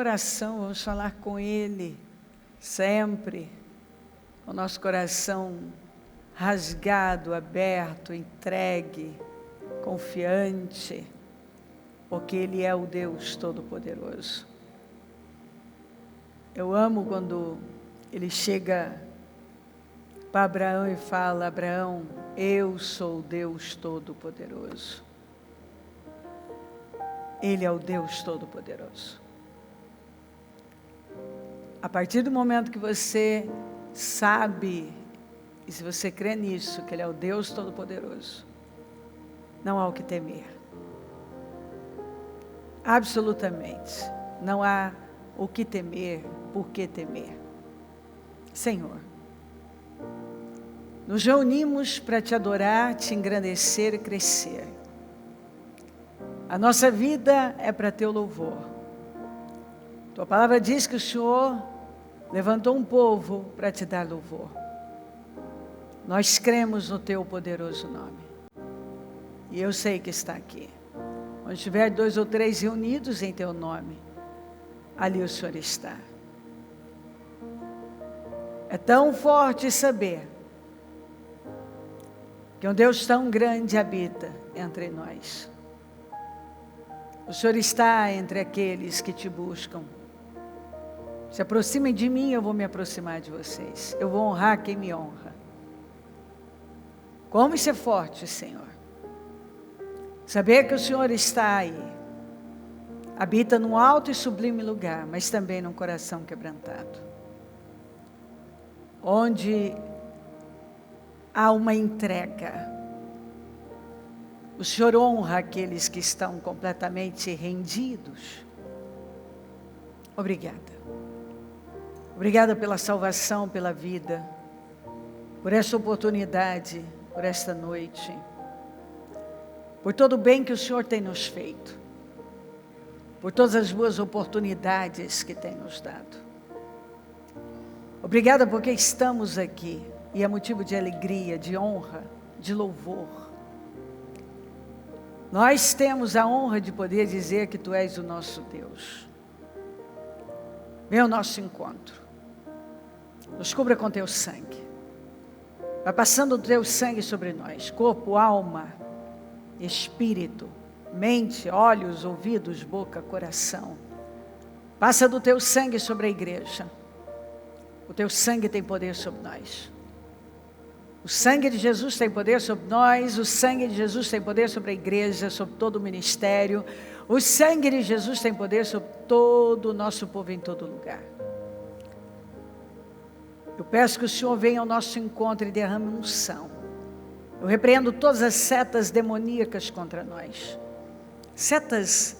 coração, vamos falar com Ele, sempre, com o nosso coração rasgado, aberto, entregue, confiante, porque Ele é o Deus Todo-Poderoso. Eu amo quando Ele chega para Abraão e fala: Abraão, eu sou o Deus Todo-Poderoso. Ele é o Deus Todo-Poderoso. A partir do momento que você sabe, e se você crê nisso, que Ele é o Deus Todo-Poderoso, não há o que temer. Absolutamente. Não há o que temer, por que temer. Senhor, nos reunimos para Te adorar, Te engrandecer e crescer. A nossa vida é para Teu louvor. Tua palavra diz que o Senhor levantou um povo para Te dar louvor. Nós cremos no Teu poderoso nome. E eu sei que está aqui. Onde estiver 2 ou 3 reunidos em Teu nome, ali o Senhor está. É tão forte saber que um Deus tão grande habita entre nós. O Senhor está entre aqueles que Te buscam. Se aproximem de mim, eu vou me aproximar de vocês. Eu vou honrar quem me honra. Como isso é forte, Senhor. Saber que o Senhor está aí. Habita num alto e sublime lugar, mas também num coração quebrantado. Onde há uma entrega. O Senhor honra aqueles que estão completamente rendidos. Obrigada. Obrigada pela salvação, pela vida, por esta oportunidade, por esta noite, por todo o bem que o Senhor tem nos feito, por todas as boas oportunidades que tem nos dado. Obrigada porque estamos aqui e é motivo de alegria, de honra, de louvor. Nós temos a honra de poder dizer que Tu és o nosso Deus. Vem ao nosso encontro. Nos cubra com Teu sangue. Vai passando o Teu sangue sobre nós. Corpo, alma, espírito, mente, olhos, ouvidos, boca, coração. Passa do Teu sangue sobre a igreja. O Teu sangue tem poder sobre nós. O sangue de Jesus tem poder sobre nós, o sangue de Jesus tem poder sobre a igreja, sobre todo o ministério. O sangue de Jesus tem poder sobre todo o nosso povo em todo lugar. Eu peço que o Senhor venha ao nosso encontro e derrame unção. Eu repreendo todas as setas demoníacas contra nós. Setas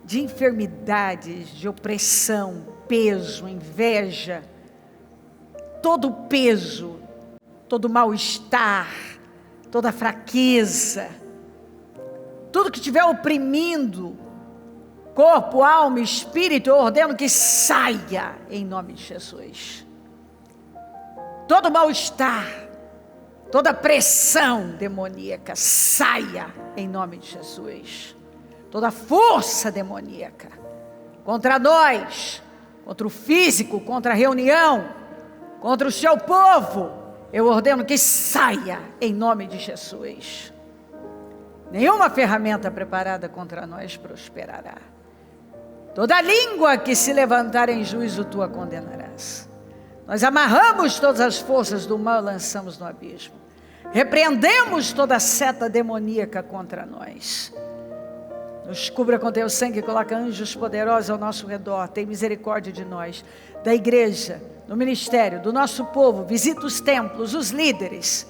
de enfermidades, de opressão, peso, inveja. Todo o peso, todo mal-estar, toda fraqueza, tudo que estiver oprimindo, corpo, alma, espírito, eu ordeno que saia em nome de Jesus. Todo mal-estar, toda pressão demoníaca, saia em nome de Jesus. Toda força demoníaca, contra nós, contra o físico, contra a reunião, contra o seu povo, eu ordeno que saia em nome de Jesus. Nenhuma ferramenta preparada contra nós prosperará. Toda língua que se levantar em juízo, tu a condenarás. Nós amarramos todas as forças do mal e lançamos no abismo. Repreendemos toda seta demoníaca contra nós. Nos cubra com Teu sangue, coloca anjos poderosos ao nosso redor. Tem misericórdia de nós, da igreja, no ministério, do nosso povo. Visita os templos, os líderes.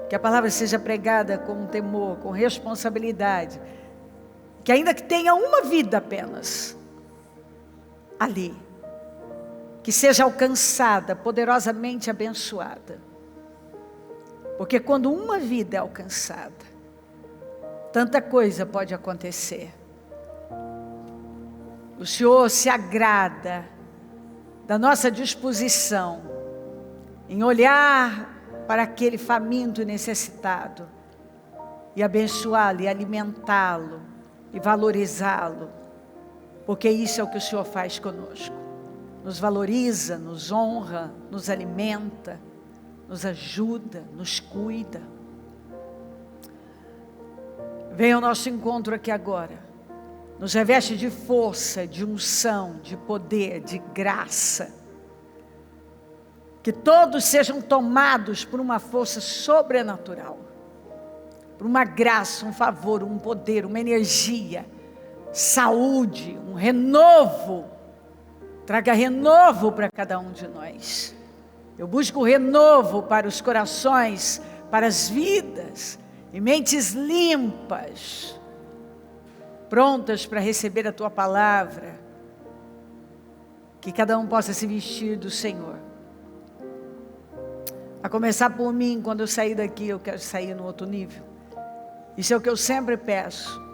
Que a palavra seja pregada com temor, com responsabilidade. Que ainda que tenha uma vida apenas, ali, que seja alcançada, poderosamente abençoada. Porque quando uma vida é alcançada, tanta coisa pode acontecer. O Senhor se agrada da nossa disposição em olhar para aquele faminto e necessitado e abençoá-lo e alimentá-lo e valorizá-lo porque isso é o que o Senhor faz conosco. Nos valoriza, nos honra, nos alimenta, nos ajuda, nos cuida. Venha ao nosso encontro aqui agora. Nos reveste de força, de unção, de poder, de graça. Que todos sejam tomados por uma força sobrenatural. Por uma graça, um favor, um poder, uma energia, saúde, um renovo. Traga renovo para cada um de nós. Eu busco renovo para os corações, para as vidas, e mentes limpas, prontas para receber a Tua palavra. Que cada um possa se vestir do Senhor. A começar por mim, quando eu sair daqui, eu quero sair no outro nível. Isso é o que eu sempre peço.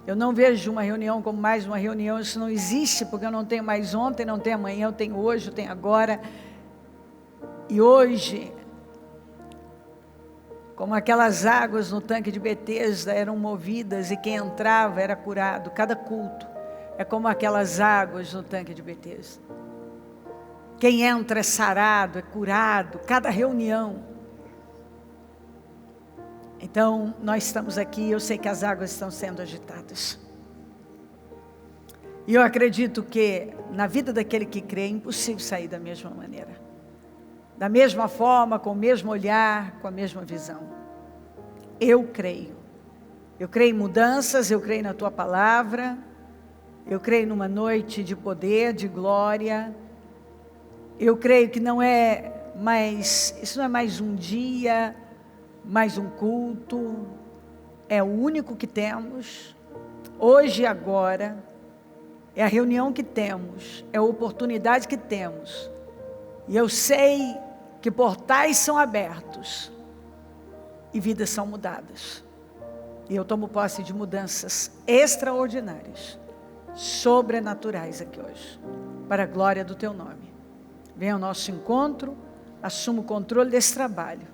Eu não vejo uma reunião como mais uma reunião, isso não existe, porque eu não tenho mais ontem, não tenho amanhã, eu tenho hoje, eu tenho agora. E hoje, como aquelas águas no tanque de Betesda eram movidas e quem entrava era curado, cada culto é como aquelas águas no tanque de Betesda. Quem entra é sarado, é curado, cada reunião. Então, nós estamos aqui, eu sei que as águas estão sendo agitadas. E eu acredito que na vida daquele que crê é impossível sair da mesma maneira. Da mesma forma, com o mesmo olhar, com a mesma visão. Eu creio. Eu creio em mudanças, eu creio na Tua palavra. Eu creio numa noite de poder, de glória. Eu creio que isso não é mais um dia, mais um culto. É o único que temos, hoje e agora. É a reunião que temos, é a oportunidade que temos. E eu sei que portais são abertos e vidas são mudadas. E eu tomo posse de mudanças extraordinárias, sobrenaturais aqui hoje, para a glória do Teu nome. Venha ao nosso encontro, assuma o controle desse trabalho,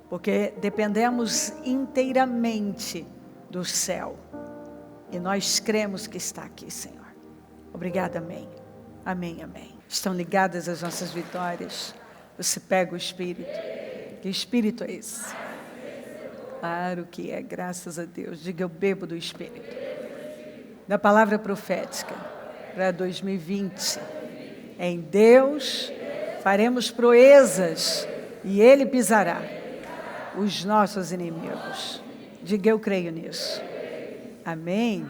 porque dependemos inteiramente do céu. E nós cremos que está aqui, Senhor. Obrigada, amém. Amém, amém. Estão ligadas as nossas vitórias. Você pega o Espírito. Que Espírito é esse? Claro que é, graças a Deus. Diga, eu bebo do Espírito. Da palavra profética para 2020. Em Deus faremos proezas e Ele pisará os nossos inimigos. Diga, eu creio nisso. Amém.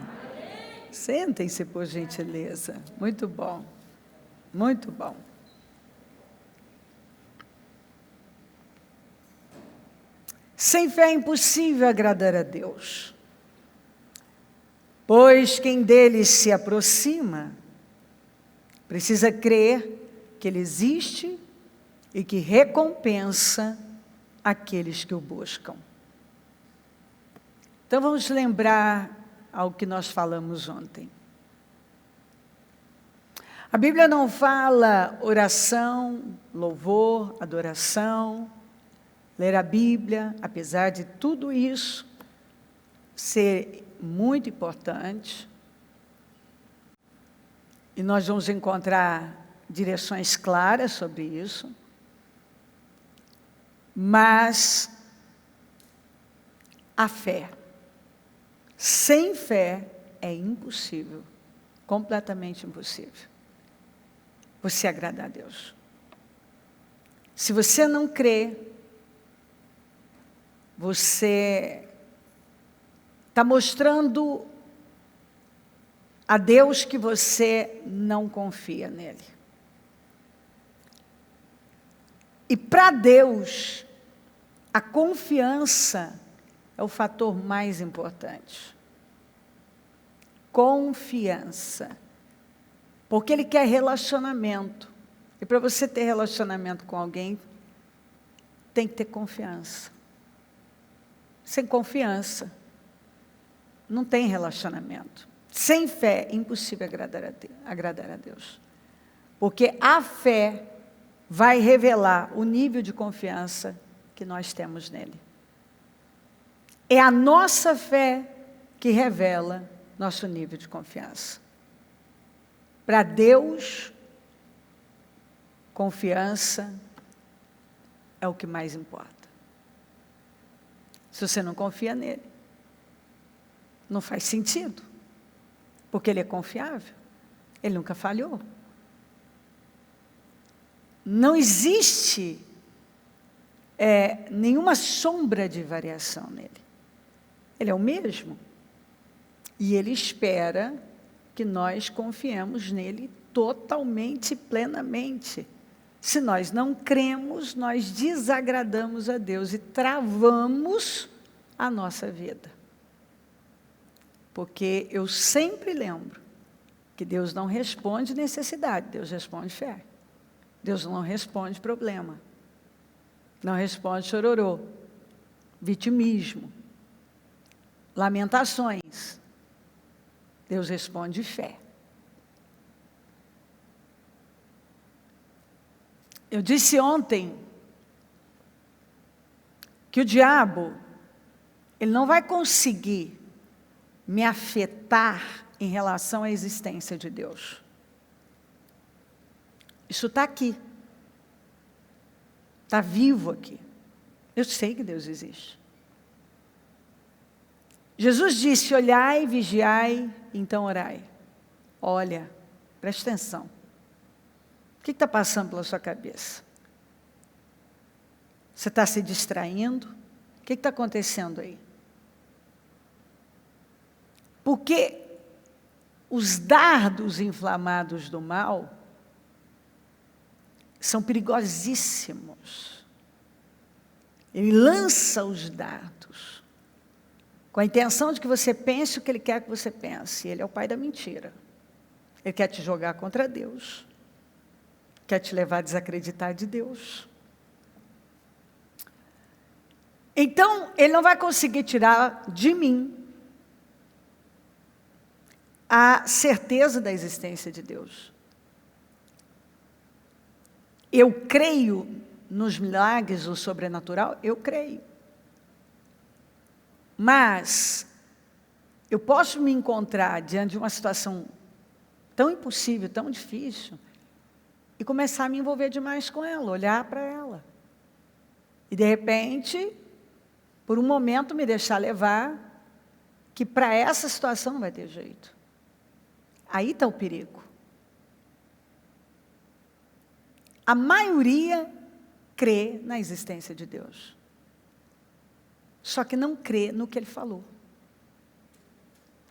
Sentem-se, por gentileza. Muito bom. Muito bom. Sem fé é impossível agradar a Deus, pois quem dele se aproxima precisa crer que Ele existe e que recompensa aqueles que o buscam. Então vamos lembrar ao que nós falamos ontem. A Bíblia não fala oração, louvor, adoração, ler a Bíblia, apesar de tudo isso ser muito importante. E nós vamos encontrar direções claras sobre isso. Mas a fé. Sem fé é impossível, completamente impossível, você agradar a Deus. Se você não crê, você está mostrando a Deus que você não confia nele. E para Deus, a confiança é o fator mais importante. Confiança. Porque Ele quer relacionamento. E para você ter relacionamento com alguém, tem que ter confiança. Sem confiança, não tem relacionamento. Sem fé, é impossível agradar a Deus. Porque a fé vai revelar o nível de confiança que nós temos nele. É a nossa fé que revela nosso nível de confiança. Para Deus, confiança é o que mais importa. Se você não confia nele, não faz sentido, porque ele é confiável, ele nunca falhou. Não existe nenhuma sombra de variação nele. Ele é o mesmo. E ele espera que nós confiemos nele totalmente e plenamente. Se nós não cremos, nós desagradamos a Deus e travamos a nossa vida. Porque eu sempre lembro que Deus não responde necessidade, Deus responde fé. Deus não responde problema. Não responde chororô, vitimismo, lamentações. Deus responde fé. Eu disse ontem que o diabo, ele não vai conseguir me afetar em relação à existência de Deus. Isso está aqui. Está vivo aqui. Eu sei que Deus existe. Jesus disse, olhai, vigiai, então orai. Olha, preste atenção. O que está passando pela sua cabeça? Você está se distraindo? O que está acontecendo aí? Porque os dardos inflamados do mal são perigosíssimos. Ele lança os dardos com a intenção de que você pense o que ele quer que você pense. Ele é o pai da mentira. Ele quer te jogar contra Deus. Quer te levar a desacreditar de Deus. Então, ele não vai conseguir tirar de mim a certeza da existência de Deus. Eu creio nos milagres do sobrenatural? Eu creio. Mas eu posso me encontrar diante de uma situação tão impossível, tão difícil, e começar a me envolver demais com ela, olhar para ela. E, de repente, por um momento, me deixar levar, que para essa situação não vai ter jeito. Aí está o perigo. A maioria crê na existência de Deus. Só que não crê no que ele falou.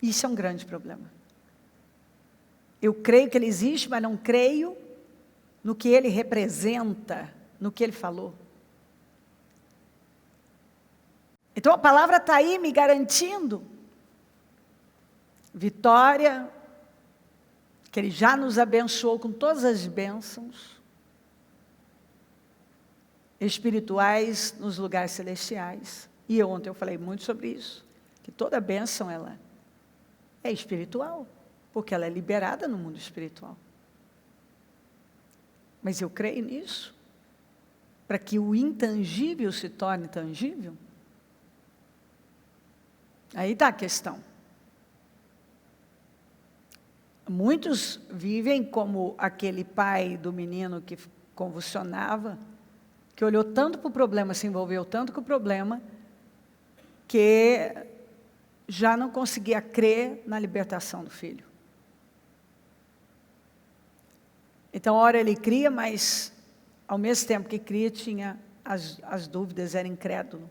Isso é um grande problema. Eu creio que ele existe, mas não creio no que ele representa, no que ele falou. Então a palavra está aí me garantindo vitória, que ele já nos abençoou com todas as bênçãos espirituais nos lugares celestiais. E ontem eu falei muito sobre isso, que toda bênção ela é espiritual, porque ela é liberada no mundo espiritual. Mas eu creio nisso, para que o intangível se torne tangível. Aí está a questão. Muitos vivem como aquele pai do menino que convulsionava, que olhou tanto para o problema, se envolveu tanto com o problema, que já não conseguia crer na libertação do filho. Então, ora ele cria, mas ao mesmo tempo que cria, tinha as dúvidas, era incrédulo.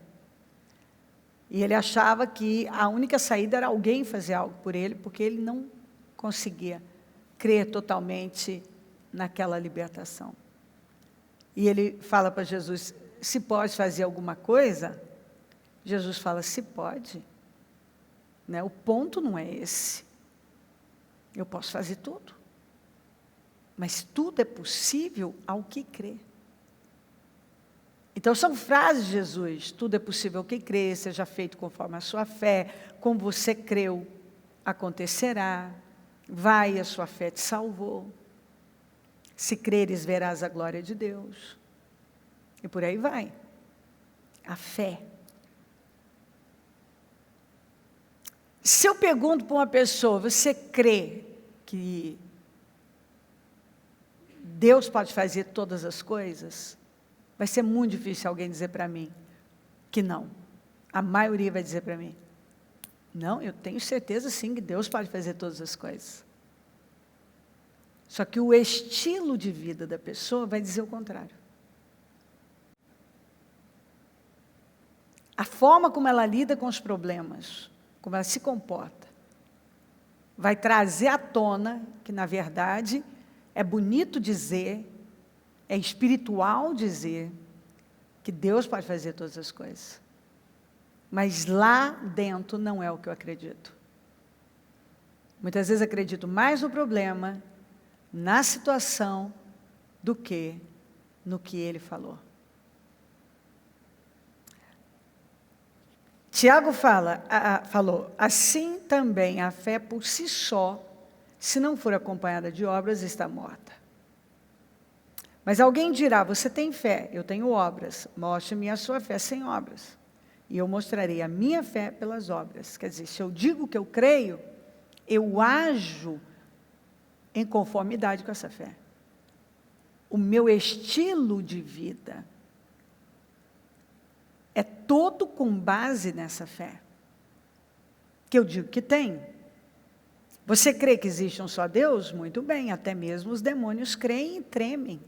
E ele achava que a única saída era alguém fazer algo por ele, porque ele não conseguia crer totalmente naquela libertação. E ele fala para Jesus, se pode fazer alguma coisa? Jesus fala, se pode. Né? O ponto não é esse. Eu posso fazer tudo. Mas tudo é possível ao que crê. Então, são frases de Jesus. Tudo é possível ao que crê, seja feito conforme a sua fé. Como você creu, acontecerá. Vai, a sua fé te salvou. Se creres, verás a glória de Deus. E por aí vai. A fé. Se eu pergunto para uma pessoa, você crê que Deus pode fazer todas as coisas, vai ser muito difícil alguém dizer para mim que não. A maioria vai dizer para mim, não, eu tenho certeza sim que Deus pode fazer todas as coisas. Só que o estilo de vida da pessoa vai dizer o contrário. A forma como ela lida com os problemas, como ela se comporta, vai trazer à tona que, na verdade, é bonito dizer, é espiritual dizer, que Deus pode fazer todas as coisas. Mas lá dentro não é o que eu acredito. Muitas vezes acredito mais no problema, na situação, do que no que ele falou. Tiago falou, assim também a fé por si só, se não for acompanhada de obras, está morta. Mas alguém dirá, você tem fé, eu tenho obras, mostre-me a sua fé sem obras, e eu mostrarei a minha fé pelas obras. Quer dizer, se eu digo que eu creio, eu ajo em conformidade com essa fé. O meu estilo de vida é todo com base nessa fé, que eu digo que tem. Você crê que existe um só Deus? Muito bem, até mesmo os demônios creem e tremem.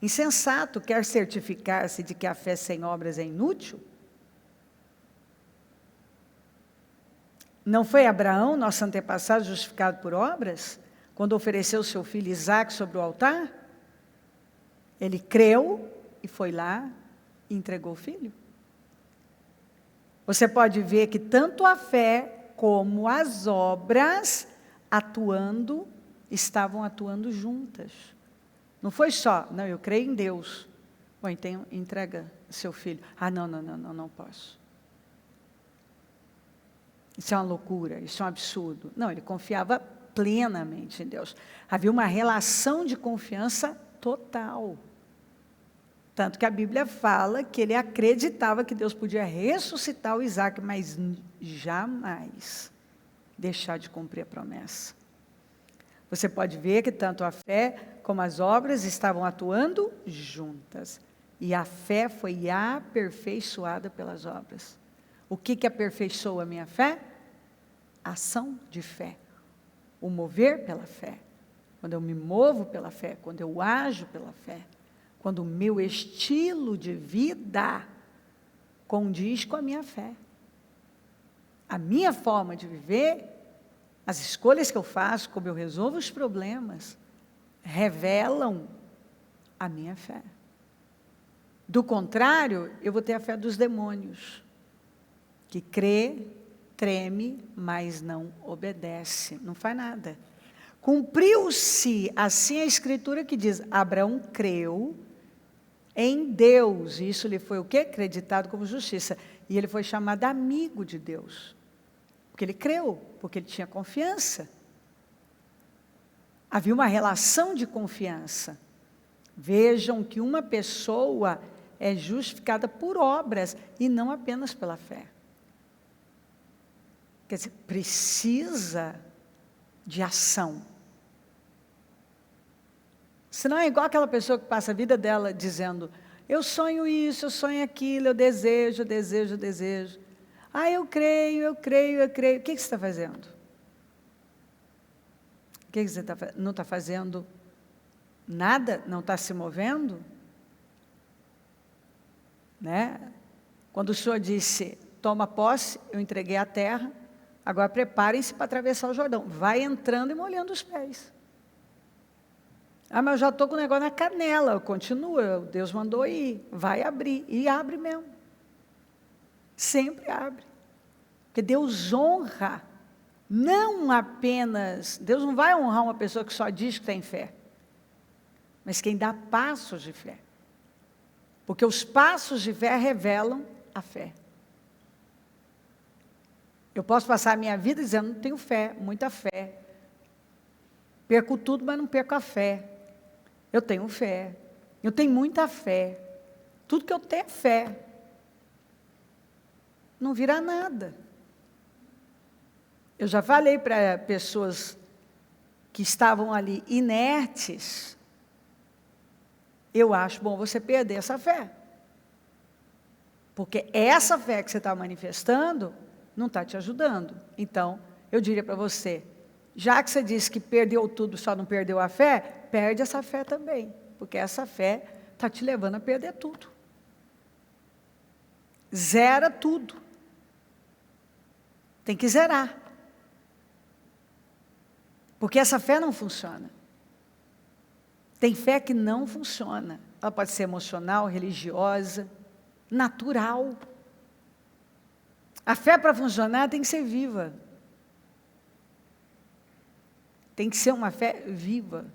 Insensato quer certificar-se de que a fé sem obras é inútil? Não foi Abraão, nosso antepassado, justificado por obras, quando ofereceu seu filho Isaque sobre o altar? Ele creu e foi lá e entregou o filho. Você pode ver que tanto a fé como as obras estavam atuando juntas. Não foi só, não, eu creio em Deus. Bom, então entrega seu filho. Ah, não posso. Isso é uma loucura, isso é um absurdo. Não, ele confiava plenamente em Deus. Havia uma relação de confiança total. Tanto que a Bíblia fala que ele acreditava que Deus podia ressuscitar o Isaque, mas jamais deixar de cumprir a promessa. Você pode ver que tanto a fé como as obras estavam atuando juntas. E a fé foi aperfeiçoada pelas obras. O que aperfeiçoa a minha fé? Ação de fé. O mover pela fé. Quando eu me movo pela fé, quando eu ajo pela fé, quando o meu estilo de vida condiz com a minha fé. A minha forma de viver, as escolhas que eu faço, como eu resolvo os problemas, revelam a minha fé. Do contrário, eu vou ter a fé dos demônios, que crê, treme, mas não obedece, não faz nada. Cumpriu-se assim a Escritura que diz, Abraão creu em Deus, e isso lhe foi o quê? Acreditado como justiça. E ele foi chamado amigo de Deus, porque ele creu, porque ele tinha confiança. Havia uma relação de confiança. Vejam que uma pessoa é justificada por obras e não apenas pela fé. Quer dizer, precisa de ação. Senão é igual aquela pessoa que passa a vida dela dizendo, eu sonho isso, eu sonho aquilo, eu desejo. Ah, eu creio. O que você está fazendo? O que você não está fazendo nada? Não está se movendo? Né? Quando o Senhor disse, toma posse, eu entreguei a terra, agora preparem-se para atravessar o Jordão. Vai entrando e molhando os pés. Ah, mas eu já estou com o negócio na canela, continua, Deus mandou ir, vai abrir, e abre mesmo. Sempre abre. Porque Deus honra, não apenas, Deus não vai honrar uma pessoa que só diz que tem fé, mas quem dá passos de fé. Porque os passos de fé revelam a fé. Eu posso passar a minha vida dizendo, não tenho fé, muita fé. Perco tudo, mas não perco a fé. Eu tenho fé. Eu tenho muita fé. Tudo que eu tenho é fé. Não virá nada. Eu já falei para pessoas que estavam ali inertes, eu acho bom você perder essa fé. Porque essa fé que você está manifestando não está te ajudando. Então, eu diria para você, já que você disse que perdeu tudo, só não perdeu a fé, perde essa fé também. Porque essa fé está te levando a perder tudo. Zera tudo. Tem que zerar. Porque essa fé não funciona. Tem fé que não funciona. Ela pode ser emocional, religiosa, natural. A fé para funcionar tem que ser viva. Tem que ser uma fé viva.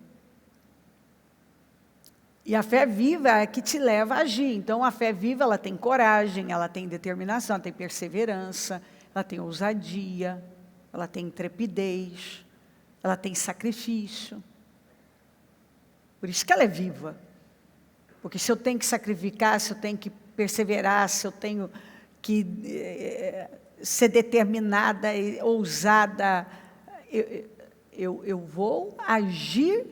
E a fé viva é que te leva a agir. Então, a fé viva, ela tem coragem, ela tem determinação, ela tem perseverança, ela tem ousadia, ela tem intrepidez, ela tem sacrifício. Por isso que ela é viva. Porque se eu tenho que sacrificar, se eu tenho que perseverar, se eu tenho que ser determinada, ousada, eu vou agir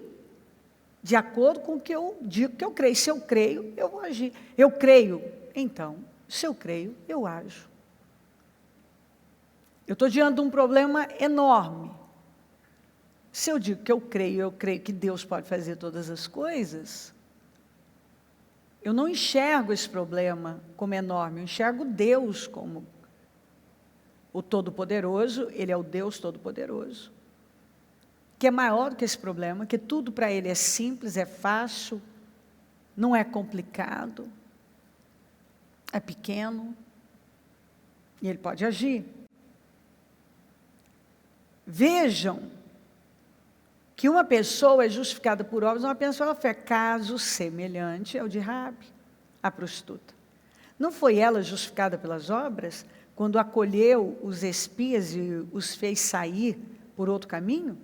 de acordo com o que eu digo que eu creio. Se eu creio, eu vou agir. Eu creio, então, se eu creio, eu ajo. Eu estou diante de um problema enorme. Se eu digo que eu creio que Deus pode fazer todas as coisas, eu não enxergo esse problema como enorme, eu enxergo Deus como o Todo-Poderoso. Ele é o Deus Todo-Poderoso, que é maior do que esse problema, que tudo para Ele é simples, é fácil, não é complicado, é pequeno, e Ele pode agir. Vejam que uma pessoa é justificada por obras, uma pessoa pela fé, caso semelhante ao de Raabe, a prostituta. Não foi ela justificada pelas obras, quando acolheu os espias e os fez sair por outro caminho?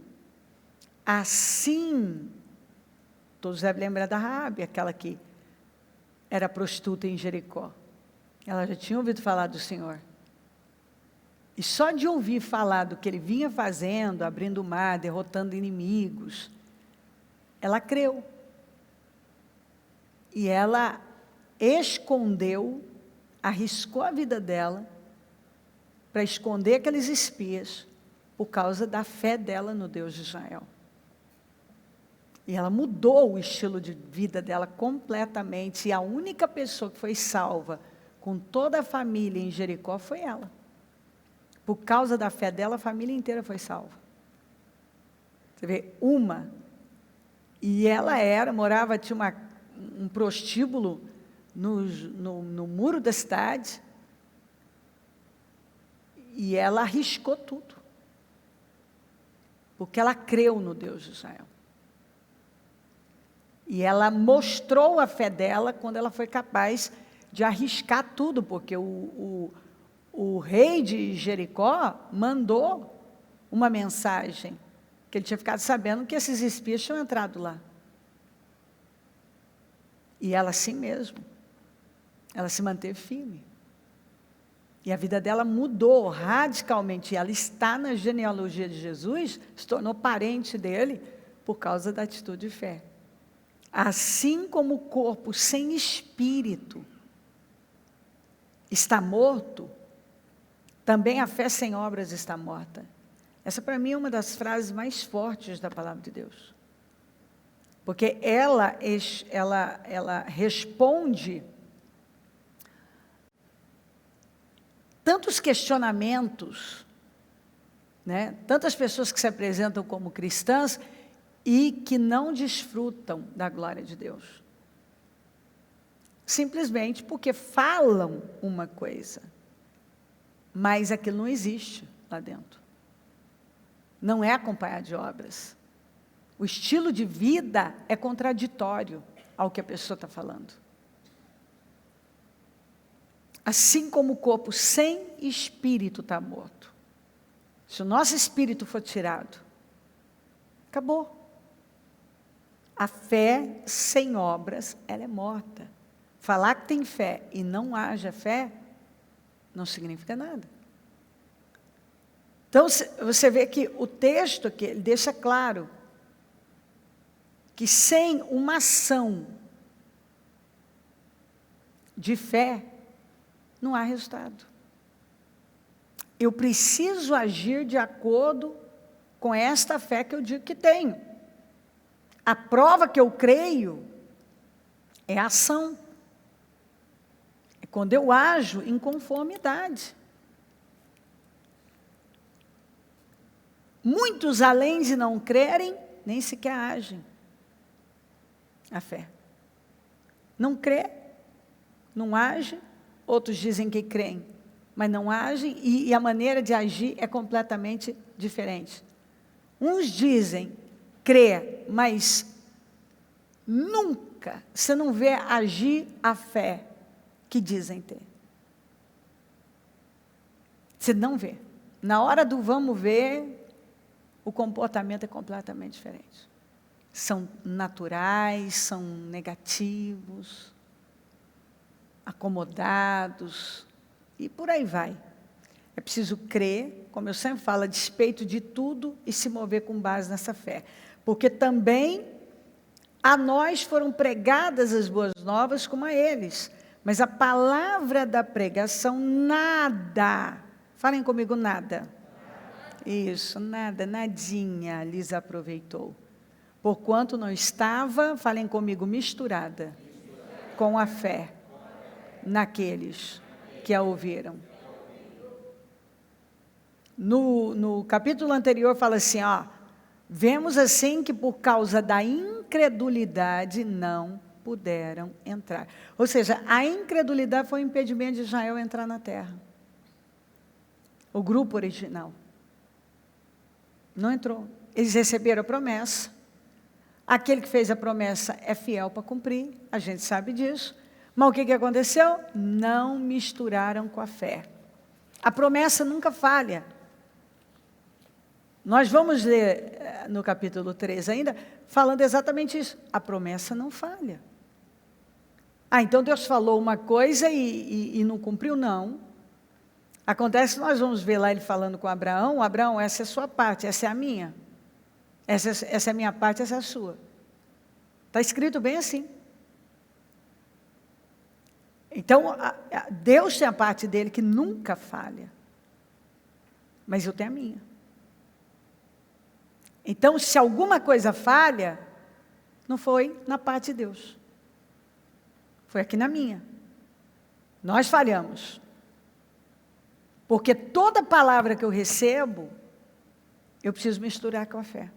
Assim, todos devem lembrar da Raabe, aquela que era prostituta em Jericó. Ela já tinha ouvido falar do Senhor. E só de ouvir falar do que Ele vinha fazendo, abrindo o mar, derrotando inimigos, ela creu. E ela escondeu, arriscou a vida dela para esconder aqueles espias por causa da fé dela no Deus de Israel. E ela mudou o estilo de vida dela completamente. E a única pessoa que foi salva com toda a família em Jericó foi ela. Por causa da fé dela, a família inteira foi salva. Você vê, uma. E ela morava, tinha um prostíbulo no muro da cidade. E ela arriscou tudo. Porque ela creu no Deus de Israel. E ela mostrou a fé dela quando ela foi capaz de arriscar tudo, porque o rei de Jericó mandou uma mensagem, que ele tinha ficado sabendo que esses espias tinham entrado lá. E ela assim mesmo, ela se manteve firme. E a vida dela mudou radicalmente. Ela está na genealogia de Jesus, se tornou parente dele, por causa da atitude de fé. Assim como o corpo sem espírito está morto, também a fé sem obras está morta. Essa, para mim, é uma das frases mais fortes da palavra de Deus. Porque ela responde tantos questionamentos, né? Tantas pessoas que se apresentam como cristãs e que não desfrutam da glória de Deus. Simplesmente porque falam uma coisa, mas aquilo não existe lá dentro. Não é acompanhado de obras. O estilo de vida é contraditório ao que a pessoa está falando. Assim como o corpo sem espírito está morto. Se o nosso espírito for tirado, acabou. A fé sem obras, ela é morta. Falar que tem fé e não haja fé, não significa nada. Então, você vê que o texto aqui, ele deixa claro que sem uma ação de fé, não há resultado. Eu preciso agir de acordo com esta fé que eu digo que tenho. A prova que eu creio é a ação. É quando eu ajo em conformidade. Muitos, além de não crerem, nem sequer agem. A fé. Não crê, não age, outros dizem que creem, mas não agem, e a maneira de agir é completamente diferente. Uns dizem crer, mas nunca você não vê agir a fé que dizem ter. Você não vê. Na hora do vamos ver, o comportamento é completamente diferente. São naturais, são negativos, acomodados, e por aí vai. É preciso crer, como eu sempre falo, a despeito de tudo, e se mover com base nessa fé. Porque também a nós foram pregadas as boas novas como a eles. Mas a palavra da pregação, nada, falem comigo, nada. Isso, nada, nadinha lhes aproveitou. Porquanto não estava, falem comigo, misturada com a fé naqueles que a ouviram. No capítulo anterior fala assim, ó, vemos assim que por causa da incredulidade não puderam entrar. Ou seja, a incredulidade foi o impedimento de Israel entrar na terra. O grupo original. Não entrou. Eles receberam a promessa. Aquele que fez a promessa é fiel para cumprir, a gente sabe disso. Mas o que aconteceu? Não misturaram com a fé. A promessa nunca falha. Nós vamos ler no capítulo 3 ainda, falando exatamente isso. A promessa não falha. Ah, então Deus falou uma coisa e não cumpriu? Não. Acontece que nós vamos ver lá ele falando com Abraão, Abraão, essa é a sua parte, essa é a minha. Essa é a minha parte, essa é a sua. Está escrito bem assim. Então, Deus tem a parte dele que nunca falha. Mas eu tenho a minha. Então, se alguma coisa falha, não foi na parte de Deus. Foi aqui na minha. Nós falhamos. Porque toda palavra que eu recebo, eu preciso misturar com a fé.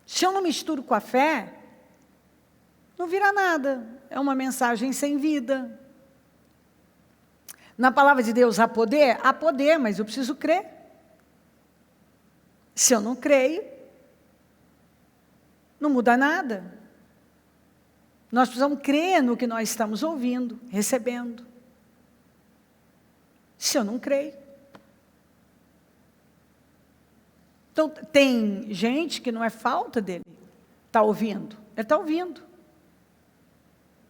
Se eu não misturo com a fé, não vira nada. É uma mensagem sem vida. Na palavra de Deus há poder? Há poder, mas eu preciso crer. Se eu não creio, não muda nada. Nós precisamos crer no que nós estamos ouvindo, recebendo. Se eu não creio. Então, tem gente que não é falta dele, está ouvindo. Ele está ouvindo.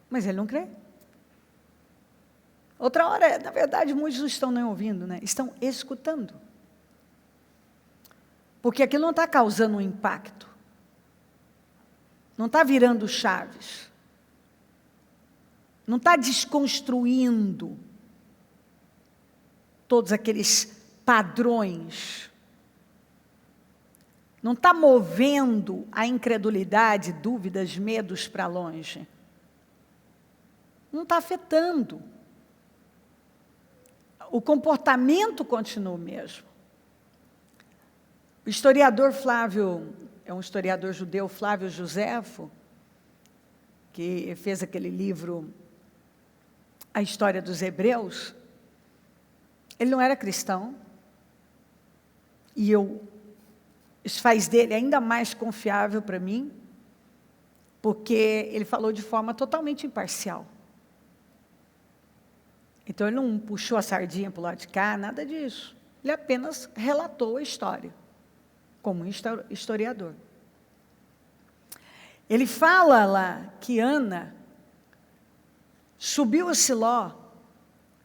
Mas ele não crê. Outra hora, na verdade, muitos não estão nem ouvindo, né? Estão escutando. Porque aquilo não está causando um impacto. Não está virando chaves. Não está desconstruindo todos aqueles padrões. Não está movendo a incredulidade, dúvidas, medos para longe. Não está afetando. O comportamento continua o mesmo. O historiador Flávio, é um historiador judeu, Flávio Joséfo, que fez aquele livro, A História dos Hebreus, ele não era cristão, e isso faz dele ainda mais confiável para mim, porque ele falou de forma totalmente imparcial. Então, ele não puxou a sardinha para o lado de cá, nada disso. Ele apenas relatou a história, como um historiador. Ele fala lá que Ana subiu a Siló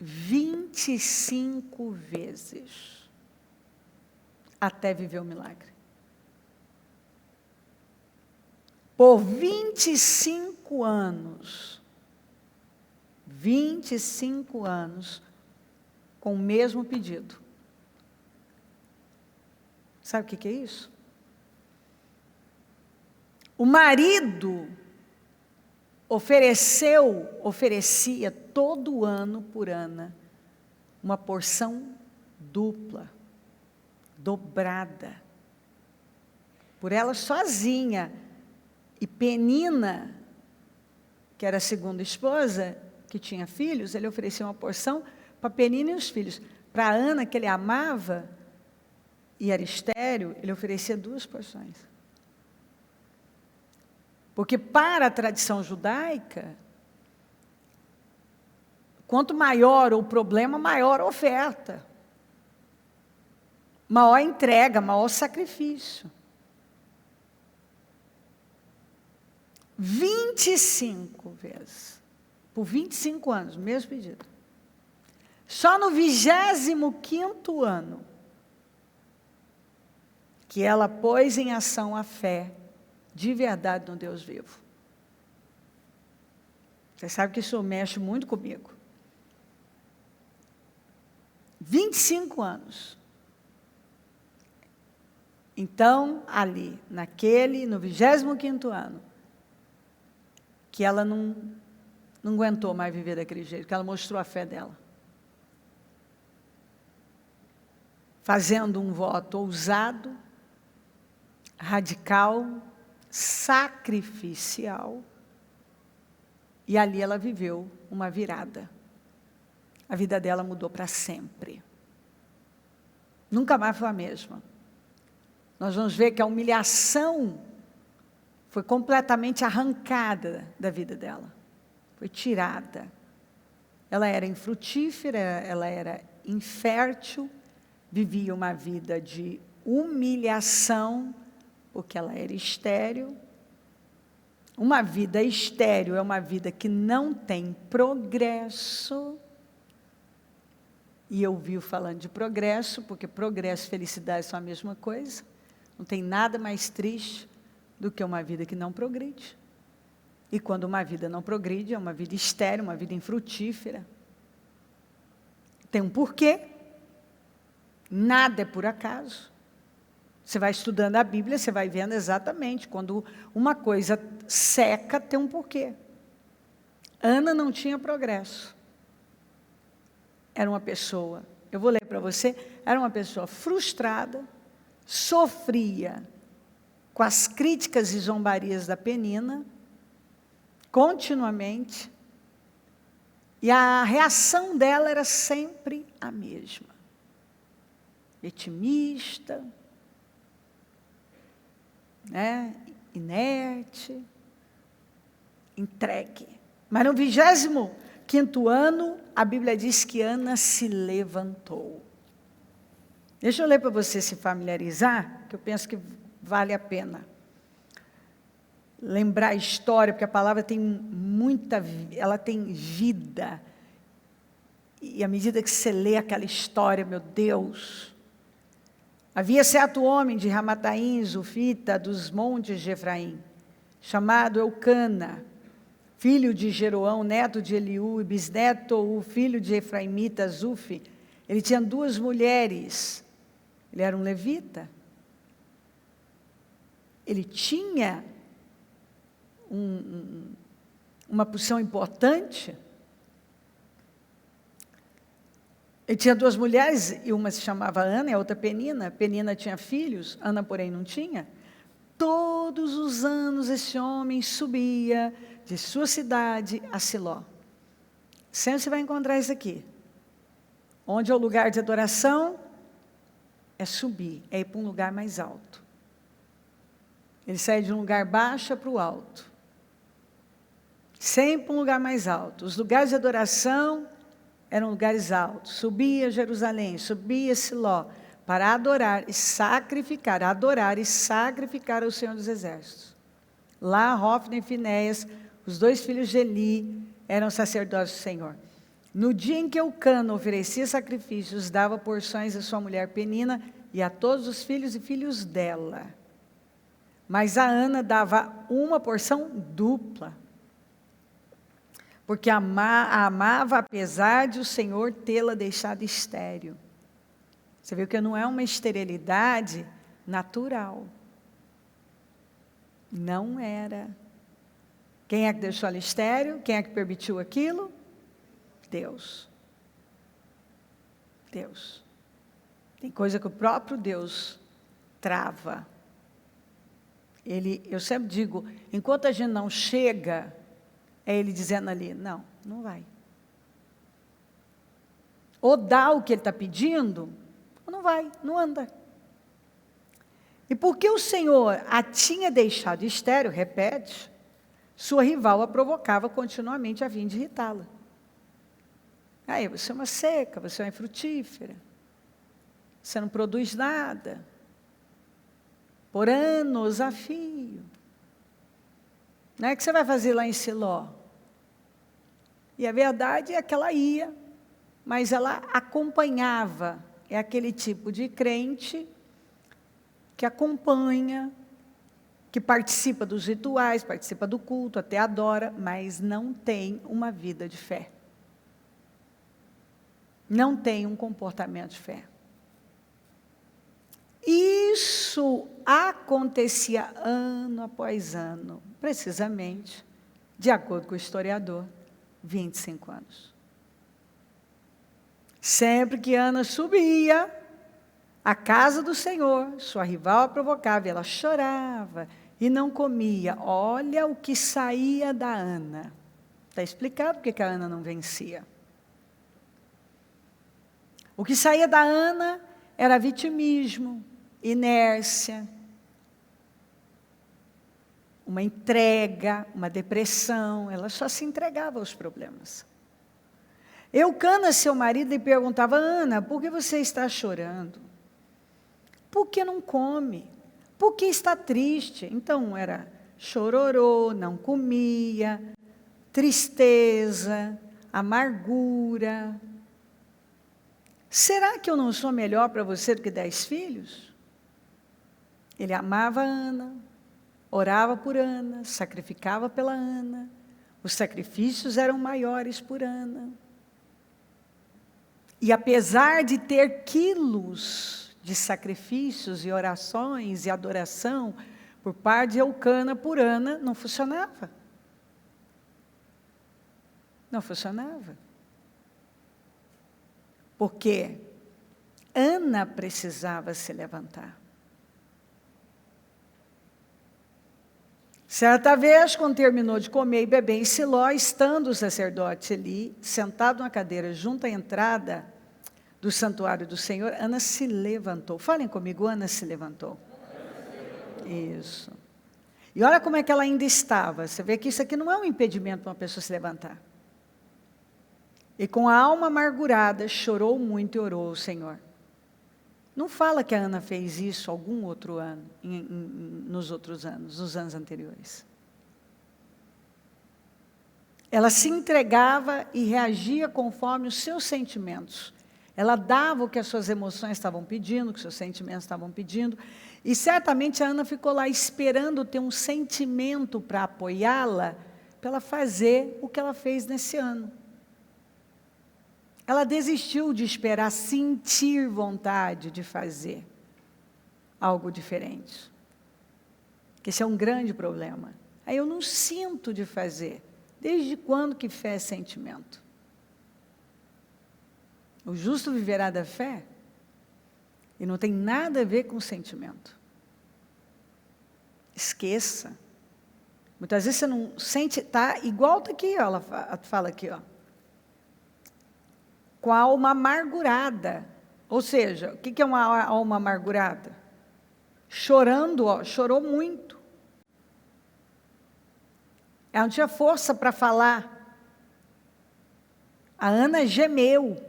25 vezes até viver o milagre. por 25 anos. 25 anos com o mesmo pedido. Sabe o que é isso? O marido oferecia todo ano por Ana uma porção dupla, dobrada, por ela sozinha. E Penina, que era a segunda esposa, que tinha filhos, ele oferecia uma porção para Penina e os filhos. Para Ana, que ele amava, e era estéril, ele oferecia 2 porções. Porque para a tradição judaica, quanto maior o problema, maior a oferta. Maior entrega, maior sacrifício. 25 vezes. Por 25 anos, mesmo pedido. Só no 25º ano, que ela pôs em ação a fé de verdade no Deus vivo. Você sabe que isso mexe muito comigo. 25 anos. Então, ali, no 25º ano, que ela não aguentou mais viver daquele jeito, que ela mostrou a fé dela. Fazendo um voto ousado, radical, sacrificial, e ali ela viveu uma virada. A vida dela mudou para sempre. Nunca mais foi a mesma. Nós vamos ver que a humilhação foi completamente arrancada da vida dela. Foi tirada. Ela era infrutífera, ela era infértil, vivia uma vida de humilhação, porque ela era estéril. Uma vida estéril é uma vida que não tem progresso. E eu vivo falando de progresso, porque progresso e felicidade são a mesma coisa. Não tem nada mais triste do que uma vida que não progride. E quando uma vida não progride, é uma vida estéril, uma vida infrutífera. Tem um porquê. Nada é por acaso. Você vai estudando a Bíblia, você vai vendo exatamente. Quando uma coisa seca, tem um porquê. Ana não tinha progresso. Era uma pessoa, eu vou ler para você, era uma pessoa frustrada, sofria com as críticas e zombarias da Penina, continuamente, e a reação dela era sempre a mesma. Vitimista, inerte, entregue. Mas no 25º ano, a Bíblia diz que Ana se levantou. Deixa eu ler para você se familiarizar, que eu penso que vale a pena. Lembrar a história, porque a palavra tem ela tem vida. E à medida que você lê aquela história, meu Deus. Havia certo homem de Ramataim, Zufita, dos montes de Efraim, chamado Eucana, filho de Jeroão, neto de Eliú, e bisneto, o filho de Efraimita, Zufi. Ele tinha 2 mulheres. Ele era um levita. Ele tinha uma posição importante. Ele tinha 2 mulheres, e uma se chamava Ana e a outra Penina. Penina tinha filhos, Ana, porém, não tinha. Todos os anos esse homem subia de sua cidade a Siló. Sempre você vai encontrar isso aqui. Onde é o lugar de adoração? É subir, é ir para um lugar mais alto. Ele sai de um lugar baixo para o alto. Sempre um lugar mais alto. Os lugares de adoração eram lugares altos. Subia a Jerusalém, subia a Siló, para adorar e sacrificar ao Senhor dos Exércitos. Lá, Hofni e Finéias, os 2 filhos de Eli, eram sacerdotes do Senhor. No dia em que Eucana oferecia sacrifícios, dava porções à sua mulher Penina e a todos os filhos e filhos dela. Mas a Ana dava uma porção dupla, porque a amava apesar de o Senhor tê-la deixado estéril. Você viu que não é uma esterilidade natural. Não era. Quem é que deixou ela estéril? Quem é que permitiu aquilo? Deus. Deus. Tem coisa que o próprio Deus trava. Eu sempre digo, enquanto a gente não chega, é Ele dizendo ali, não, não vai. Ou dá o que Ele está pedindo, ou não vai, não anda. E porque o Senhor a tinha deixado estéril, repete, sua rival a provocava continuamente a fim de irritá-la. Aí, você é uma seca, você é uma infrutífera, você não produz nada, por anos a fio. Não é que você vai fazer lá em Siló? E a verdade é que ela ia, mas ela acompanhava. É aquele tipo de crente que acompanha, que participa dos rituais, participa do culto, até adora, mas não tem uma vida de fé. Não tem um comportamento de fé. Isso acontecia ano após ano, precisamente, de acordo com o historiador, 25 anos. Sempre que Ana subia à casa do Senhor, sua rival a provocava, e ela chorava e não comia. Olha o que saía da Ana. Está explicado porque que a Ana não vencia. O que saía da Ana era vitimismo, inércia, uma entrega, uma depressão. Ela só se entregava aos problemas. Eucana, seu marido, lhe perguntava, Ana, por que você está chorando? Por que não come? Por que está triste? Então era chororô, não comia, tristeza, amargura. Será que eu não sou melhor para você do que 10 filhos? Ele amava a Ana, orava por Ana, sacrificava pela Ana. Os sacrifícios eram maiores por Ana. E apesar de ter quilos de sacrifícios e orações e adoração por parte de Eucana por Ana, não funcionava. Não funcionava. Porque Ana precisava se levantar. Certa vez, quando terminou de comer e beber em Siló, estando o sacerdote ali, sentado na cadeira junto à entrada do santuário do Senhor, Ana se levantou. Falem comigo, Ana se levantou. Isso. E olha como é que ela ainda estava. Você vê que isso aqui não é um impedimento para uma pessoa se levantar. E com a alma amargurada, chorou muito e orou ao Senhor. Não fala que a Ana fez isso algum outro ano, nos outros anos, nos anos anteriores. Ela se entregava e reagia conforme os seus sentimentos. Ela dava o que as suas emoções estavam pedindo, o que os seus sentimentos estavam pedindo. E certamente a Ana ficou lá esperando ter um sentimento para apoiá-la, para ela fazer o que ela fez nesse ano. Ela desistiu de esperar sentir vontade de fazer algo diferente. Que esse é um grande problema. Aí eu não sinto de fazer. Desde quando que fé é sentimento? O justo viverá da fé. E não tem nada a ver com sentimento. Esqueça. Muitas vezes você não sente, tá igual está aqui, ó, ela fala aqui, ó. Com a alma amargurada. Ou seja, o que é uma alma amargurada? Chorando, ó, chorou muito. Ela não tinha força para falar. A Ana gemeu.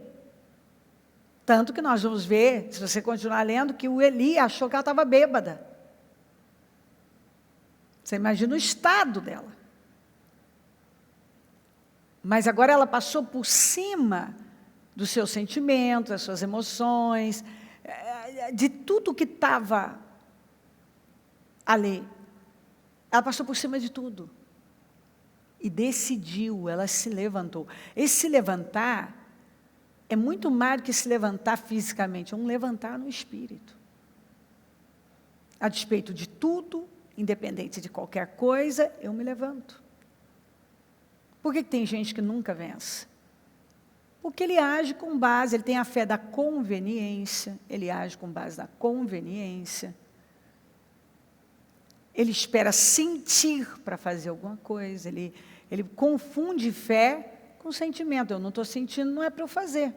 Tanto que nós vamos ver, se você continuar lendo, que o Eli achou que ela estava bêbada. Você imagina o estado dela. Mas agora ela passou por cima dos seus sentimentos, das suas emoções, de tudo que estava ali. Ela passou por cima de tudo. E decidiu, ela se levantou. Esse se levantar é muito mais do que se levantar fisicamente, é um levantar no espírito. A despeito de tudo, independente de qualquer coisa, eu me levanto. Por que tem gente que nunca vence? Porque ele age com base, ele tem a fé da conveniência, ele age com base da conveniência. Ele espera sentir para fazer alguma coisa, ele confunde fé com sentimento. Eu não estou sentindo, não é para eu fazer.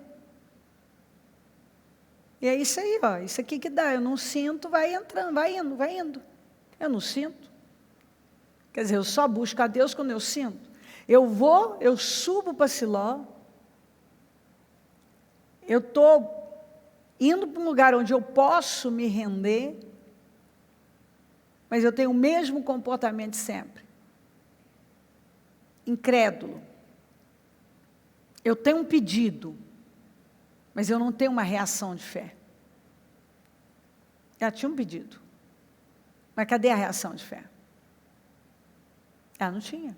E é isso aí, ó, isso aqui que dá, eu não sinto, vai entrando, vai indo. Eu não sinto. Quer dizer, eu só busco a Deus quando eu sinto. Eu subo para Siló, eu estou indo para um lugar onde eu posso me render, mas eu tenho o mesmo comportamento sempre. Incrédulo. Eu tenho um pedido, mas eu não tenho uma reação de fé. Ela tinha um pedido, mas cadê a reação de fé? Ela não tinha.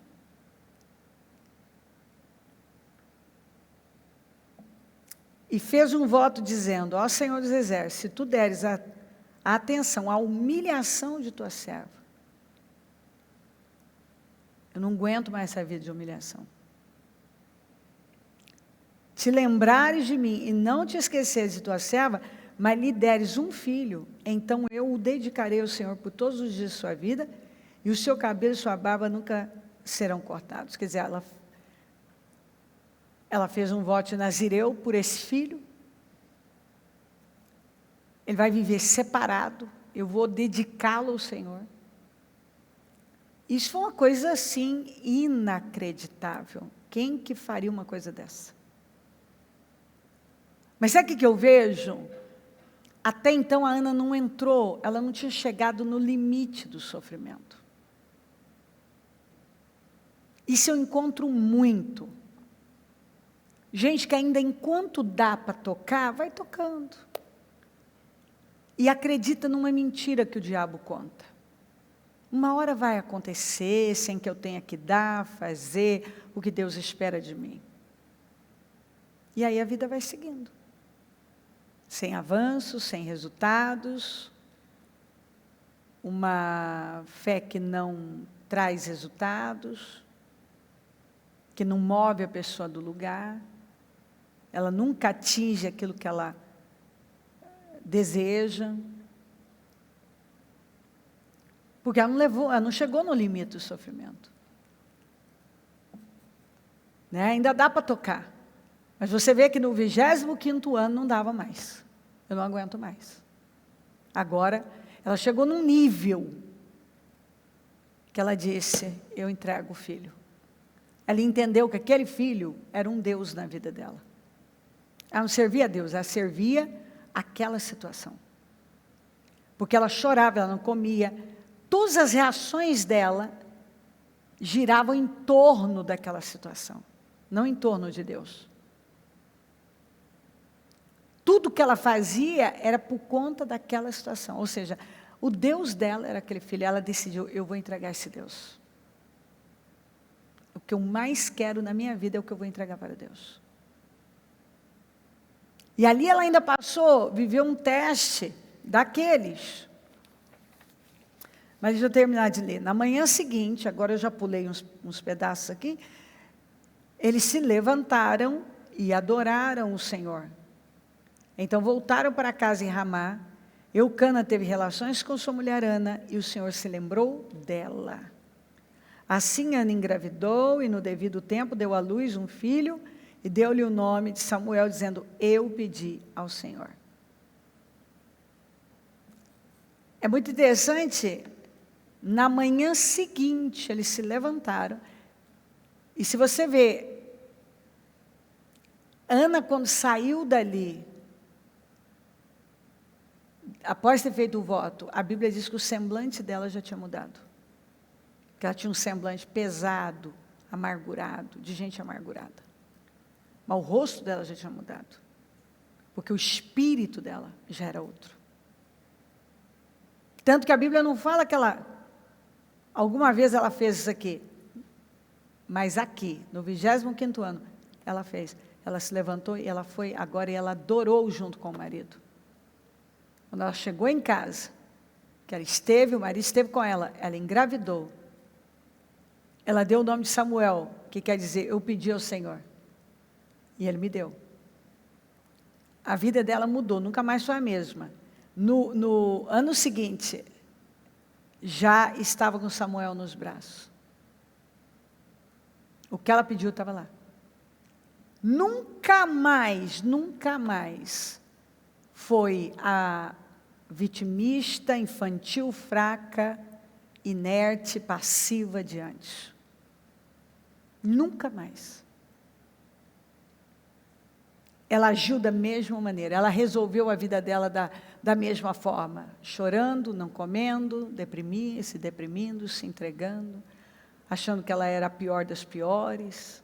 E fez um voto dizendo: ó Senhor dos Exércitos, se tu deres a atenção à humilhação de tua serva, eu não aguento mais essa vida de humilhação. Te lembrares de mim e não te esqueceres de tua serva, mas lhe deres um filho, então eu o dedicarei ao Senhor por todos os dias de sua vida, e o seu cabelo e sua barba nunca serão cortados. Quer dizer, ela fez um voto de Nazireu por esse filho. Ele vai viver separado, eu vou dedicá-lo ao Senhor. Isso foi uma coisa assim inacreditável. Quem que faria uma coisa dessa? Mas sabe o que eu vejo? Até então a Ana não entrou, ela não tinha chegado no limite do sofrimento. Isso eu encontro muito. Gente que ainda enquanto dá para tocar, vai tocando. E acredita numa mentira que o diabo conta. Uma hora vai acontecer sem que eu tenha que dar, fazer o que Deus espera de mim. E aí a vida vai seguindo. Sem avanços, sem resultados. Uma fé que não traz resultados. Que não move a pessoa do lugar. Ela nunca atinge aquilo que ela deseja. Porque ela não chegou no limite do sofrimento. Né? Ainda dá para tocar. Mas você vê que no 25º ano não dava mais. Eu não aguento mais. Agora, ela chegou num nível que ela disse: eu entrego o filho. Ela entendeu que aquele filho era um Deus na vida dela. Ela não servia a Deus, ela servia aquela situação. Porque ela chorava, ela não comia. Todas as reações dela giravam em torno daquela situação, não em torno de Deus. Tudo que ela fazia era por conta daquela situação. Ou seja, o Deus dela era aquele filho. Ela decidiu: eu vou entregar esse Deus. O que eu mais quero na minha vida é o que eu vou entregar para Deus. E ali ela ainda viveu um teste daqueles. Mas deixa eu terminar de ler. Na manhã seguinte, agora eu já pulei uns pedaços aqui, eles se levantaram e adoraram o Senhor. Então voltaram para casa em Ramá. Eucana teve relações com sua mulher Ana, e o Senhor se lembrou dela. Assim Ana engravidou, e no devido tempo deu à luz um filho, e deu-lhe o nome de Samuel, dizendo: eu pedi ao Senhor. É muito interessante, na manhã seguinte, eles se levantaram, e se você vê, Ana, quando saiu dali, após ter feito o voto, a Bíblia diz que o semblante dela já tinha mudado. Que ela tinha um semblante pesado, amargurado, de gente amargurada. Mas o rosto dela já tinha mudado. Porque o espírito dela já era outro. Tanto que a Bíblia não fala que ela Alguma vez ela fez isso aqui. Mas aqui, no 25º ano, ela fez. Ela se levantou e ela foi agora e ela adorou junto com o marido. Quando ela chegou em casa, que ela esteve, o marido esteve com ela engravidou. Ela deu o nome de Samuel, que quer dizer, eu pedi ao Senhor. E ele me deu. A vida dela mudou, nunca mais foi a mesma. No ano seguinte, já estava com Samuel nos braços. O que ela pediu estava lá. Nunca mais foi a vitimista, infantil, fraca, inerte, passiva de antes. Nunca mais. Ela agiu da mesma maneira, ela resolveu a vida dela da mesma forma, chorando, não comendo, se deprimindo, se entregando, achando que ela era a pior das piores.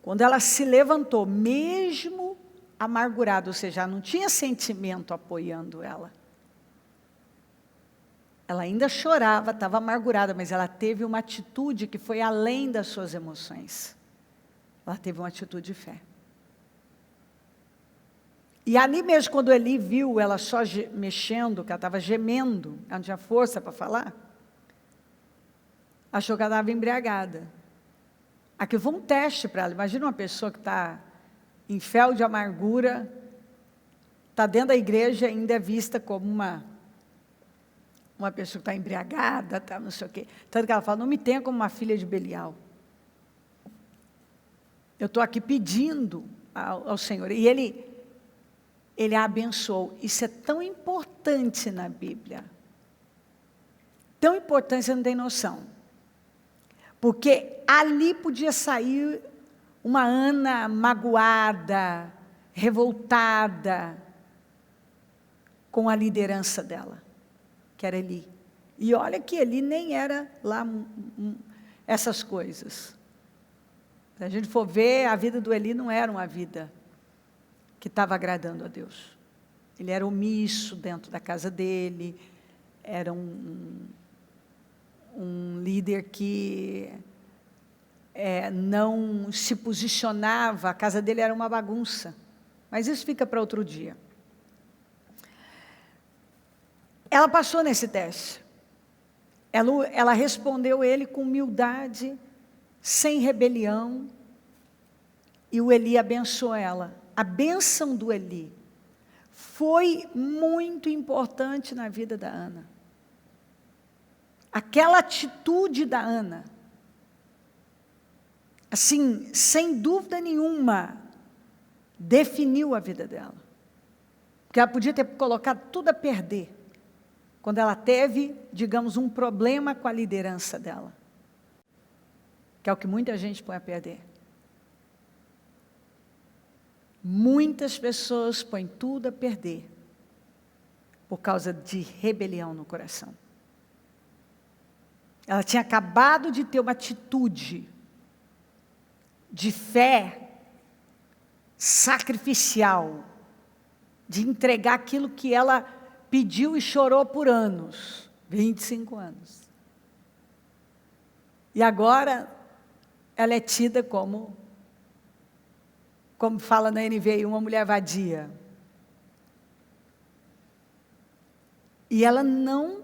Quando ela se levantou, mesmo amargurada, ou seja, não tinha sentimento apoiando ela. Ela ainda chorava, estava amargurada, mas ela teve uma atitude que foi além das suas emoções. Ela teve uma atitude de fé. E ali mesmo, quando Eli viu ela só mexendo, que ela estava gemendo, ela não tinha força para falar, achou que ela estava embriagada. Aquilo foi um teste para ela. Imagina uma pessoa que está em fel de amargura, está dentro da igreja e ainda é vista como uma pessoa que está embriagada, tá, não sei o quê. Tanto que ela fala, não me tenha como uma filha de Belial. Eu estou aqui pedindo ao Senhor. E Ele a abençoou. Isso é tão importante na Bíblia. Tão importante, você não tem noção. Porque ali podia sair uma Ana magoada, revoltada, com a liderança dela, que era Eli. E olha que Eli nem era lá essas coisas. Se a gente for ver, a vida do Eli não era uma vida que estava agradando a Deus. Ele era omisso dentro da casa dele, era um líder que não se posicionava, a casa dele era uma bagunça. Mas isso fica para outro dia. Ela passou nesse teste. Ela respondeu ele com humildade, sem rebelião, e o Eli abençoou ela. A bênção do Eli foi muito importante na vida da Ana. Aquela atitude da Ana, assim, sem dúvida nenhuma, definiu a vida dela. Porque ela podia ter colocado tudo a perder, quando ela teve, digamos, um problema com a liderança dela. Que é o que muita gente põe a perder. Muitas pessoas põem tudo a perder por causa de rebelião no coração. Ela tinha acabado de ter uma atitude de fé sacrificial, de entregar aquilo que ela pediu e chorou por anos, 25 anos. E agora ela é tida como fala na NVI, uma mulher vadia. E ela não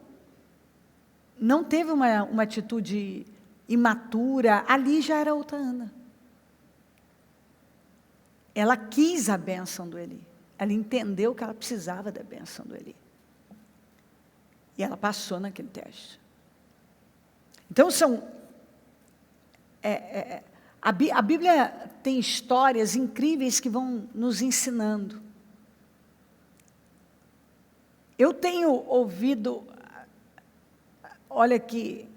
teve uma atitude imatura, ali já era outra Ana. Ela quis a bênção do Eli. Ela entendeu que ela precisava da bênção do Eli. E ela passou naquele teste. Então, a Bíblia tem histórias incríveis que vão nos ensinando. Eu tenho ouvido, olha que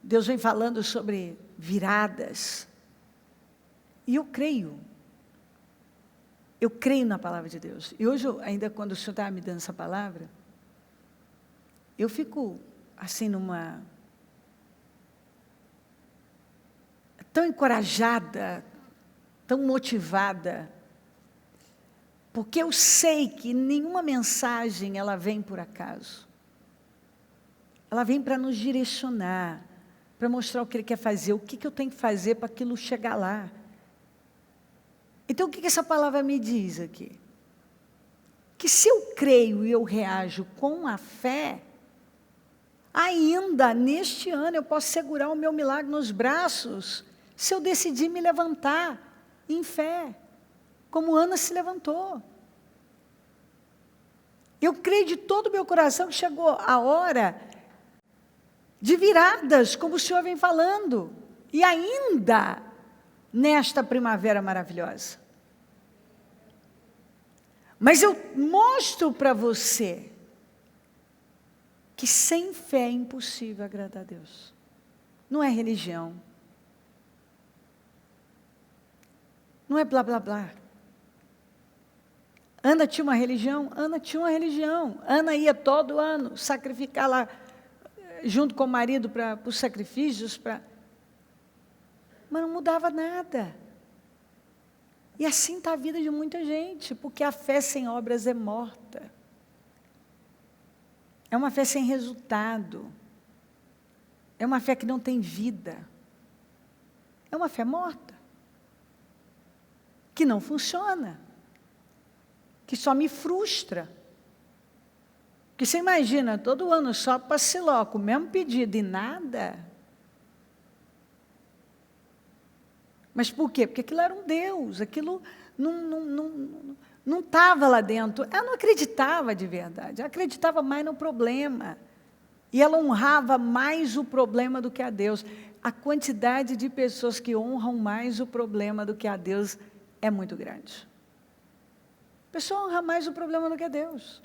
Deus vem falando sobre viradas, e eu creio na palavra de Deus. E hoje, ainda quando o Senhor estava me dando essa palavra, eu fico assim tão encorajada, tão motivada, porque eu sei que nenhuma mensagem ela vem por acaso. ela vem para nos direcionar, para mostrar o que Ele quer fazer, o que eu tenho que fazer para aquilo chegar lá. Então, o que essa palavra me diz aqui? Que se eu creio e eu reajo com a fé, ainda neste ano eu posso segurar o meu milagre nos braços, se eu decidir me levantar em fé, como Ana se levantou. Eu creio de todo o meu coração que chegou a hora de viradas, como o Senhor vem falando, e ainda nesta primavera maravilhosa. Mas eu mostro para você que sem fé é impossível agradar a Deus. Não é religião. Não é blá, blá, blá. Ana tinha uma religião? Ana tinha uma religião. Ana ia todo ano sacrificar lá, junto com o marido, para os sacrifícios. Mas não mudava nada. E assim está a vida de muita gente, porque a fé sem obras é morta. É uma fé sem resultado. É uma fé que não tem vida. É uma fé morta. Que não funciona. Que só me frustra. Que você imagina, todo ano só para Siló, com o mesmo pedido e nada. Mas por quê? Porque aquilo era um Deus, aquilo não estava lá dentro. Ela não acreditava de verdade, ela acreditava mais no problema. E ela honrava mais o problema do que a Deus. A quantidade de pessoas que honram mais o problema do que a Deus é muito grande. A pessoa honra mais o problema do que a Deus.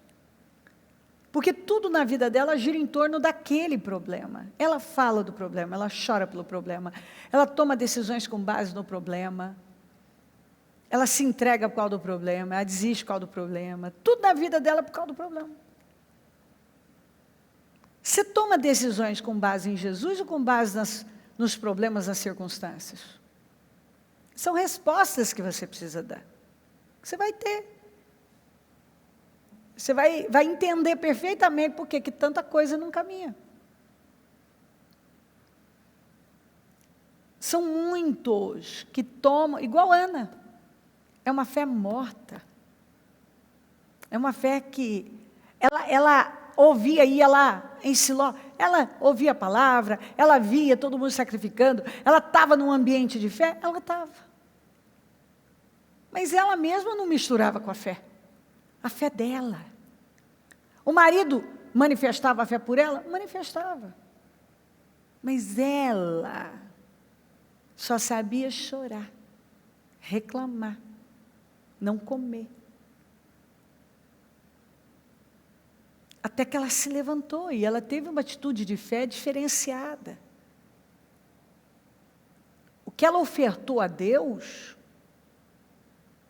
Porque tudo na vida dela gira em torno daquele problema. Ela fala do problema, ela chora pelo problema, ela toma decisões com base no problema, ela se entrega por causa do problema, ela desiste por causa do problema. Tudo na vida dela é por causa do problema. Você toma decisões com base em Jesus ou com base nos problemas, nas circunstâncias? São respostas que você precisa dar. Você vai ter. Você vai entender perfeitamente por que tanta coisa não caminha. São muitos que tomam, igual Ana, é uma fé morta. É uma fé que ela ouvia, ia lá em Siló, ela ouvia a palavra, ela via todo mundo sacrificando, ela estava num ambiente de fé, ela estava. Mas ela mesma não misturava com a fé dela. O marido manifestava a fé por ela? Manifestava. Mas ela só sabia chorar, reclamar, não comer. Até que ela se levantou e ela teve uma atitude de fé diferenciada. O que ela ofertou a Deus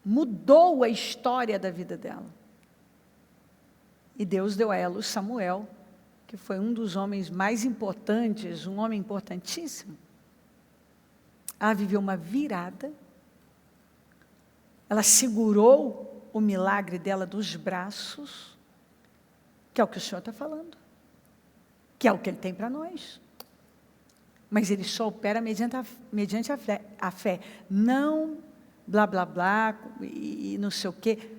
mudou a história da vida dela. E Deus deu a ela o Samuel, que foi um dos homens mais importantes, um homem importantíssimo. Ela viveu uma virada. Ela segurou o milagre dela dos braços, que é o que o Senhor está falando, que é o que Ele tem para nós. Mas Ele só opera mediante a fé. Não blá, blá, blá, e não sei o quê.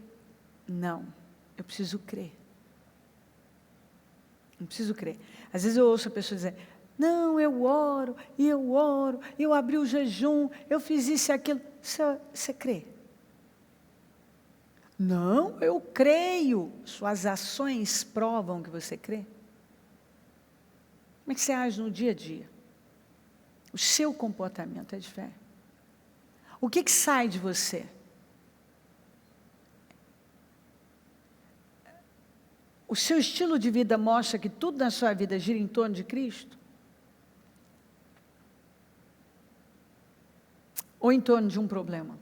Não, eu preciso crer. Não preciso crer. Às vezes eu ouço a pessoa dizer, não, eu oro, eu abri o jejum, eu fiz isso e aquilo. Você crê? Não, eu creio. Suas ações provam que você crê. Como é que você age no dia a dia? O seu comportamento é de fé. O que sai de você? O seu estilo de vida mostra que tudo na sua vida gira em torno de Cristo? Ou em torno de um problema?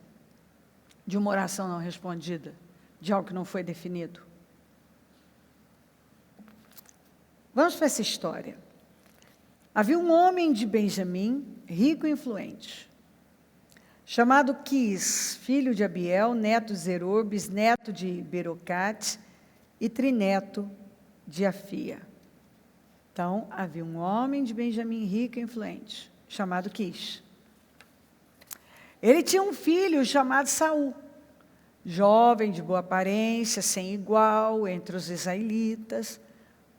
De uma oração não respondida? De algo que não foi definido? Vamos para essa história. Havia um homem de Benjamim, rico e influente, chamado Quis, filho de Abiel, neto de Zeror, bisneto de Berocate, e trineto de Afia. Então, havia um homem de Benjamim rico e influente, chamado Quis. Ele tinha um filho chamado Saul, jovem, de boa aparência, sem igual entre os israelitas.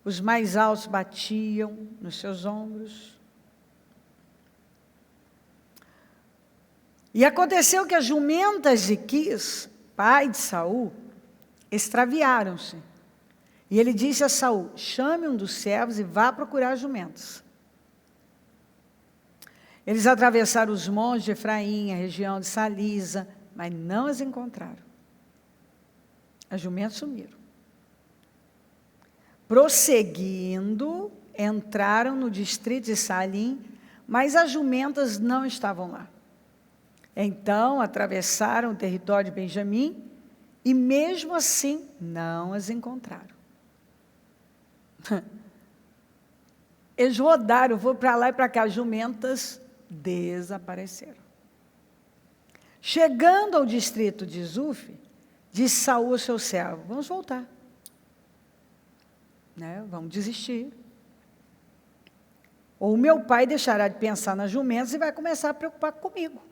Os mais altos batiam nos seus ombros. E aconteceu que as jumentas de Quis, pai de Saul, extraviaram-se. E ele disse a Saul: chame um dos servos e vá procurar as jumentas. Eles atravessaram os montes de Efraim, a região de Salisa, mas não as encontraram. As jumentas sumiram. Prosseguindo, entraram no distrito de Salim, mas as jumentas não estavam lá. Então, atravessaram o território de Benjamim, e mesmo assim, não as encontraram. Eles rodaram, foram para lá e para cá, as jumentas desapareceram. Chegando ao distrito de Zuf, disse Saul ao seu servo: vamos voltar. Vamos desistir. Ou meu pai deixará de pensar nas jumentas e vai começar a preocupar comigo.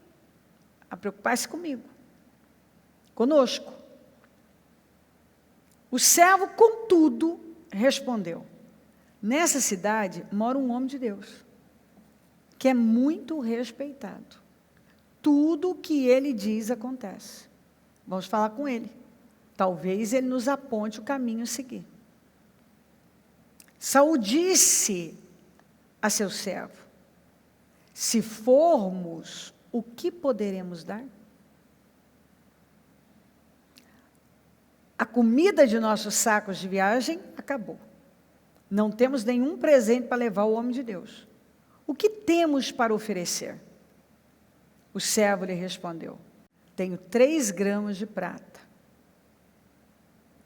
A preocupar-se comigo. Conosco. O servo, contudo, respondeu: nessa cidade mora um homem de Deus, que é muito respeitado. Tudo o que ele diz acontece. Vamos falar com ele. Talvez ele nos aponte o caminho a seguir. Saul disse a seu servo: se formos, o que poderemos dar? A comida de nossos sacos de viagem acabou. Não temos nenhum presente para levar ao homem de Deus. O que temos para oferecer? O servo lhe respondeu: tenho 3 gramas de prata.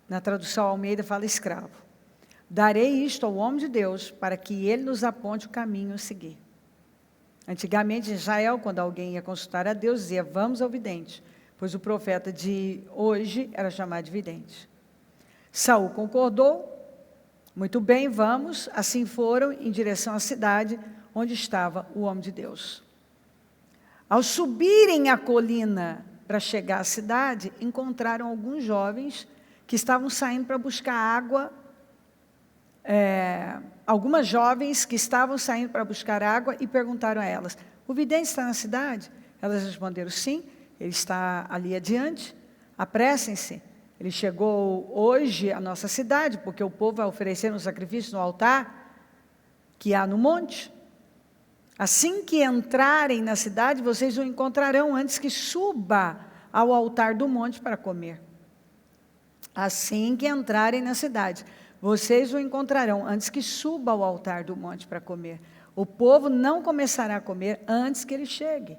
Na tradução Almeida fala escravo. Darei isto ao homem de Deus, para que ele nos aponte o caminho a seguir. Antigamente, em Israel, quando alguém ia consultar a Deus, dizia: vamos ao vidente, pois o profeta de hoje era chamado de vidente. Saul concordou: muito bem, vamos. Assim foram em direção à cidade onde estava o homem de Deus. Ao subirem a colina para chegar à cidade, encontraram alguns jovens que estavam saindo para buscar água. Algumas jovens que estavam saindo para buscar água e perguntaram a elas: o vidente está na cidade? Elas responderam: sim, ele está ali adiante, apressem-se. Ele chegou hoje à nossa cidade, porque o povo vai oferecer um sacrifício no altar que há no monte. Assim que entrarem na cidade, vocês o encontrarão antes que suba ao altar do monte para comer. Assim que entrarem na cidade, vocês o encontrarão antes que suba ao altar do monte para comer. O povo não começará a comer antes que ele chegue,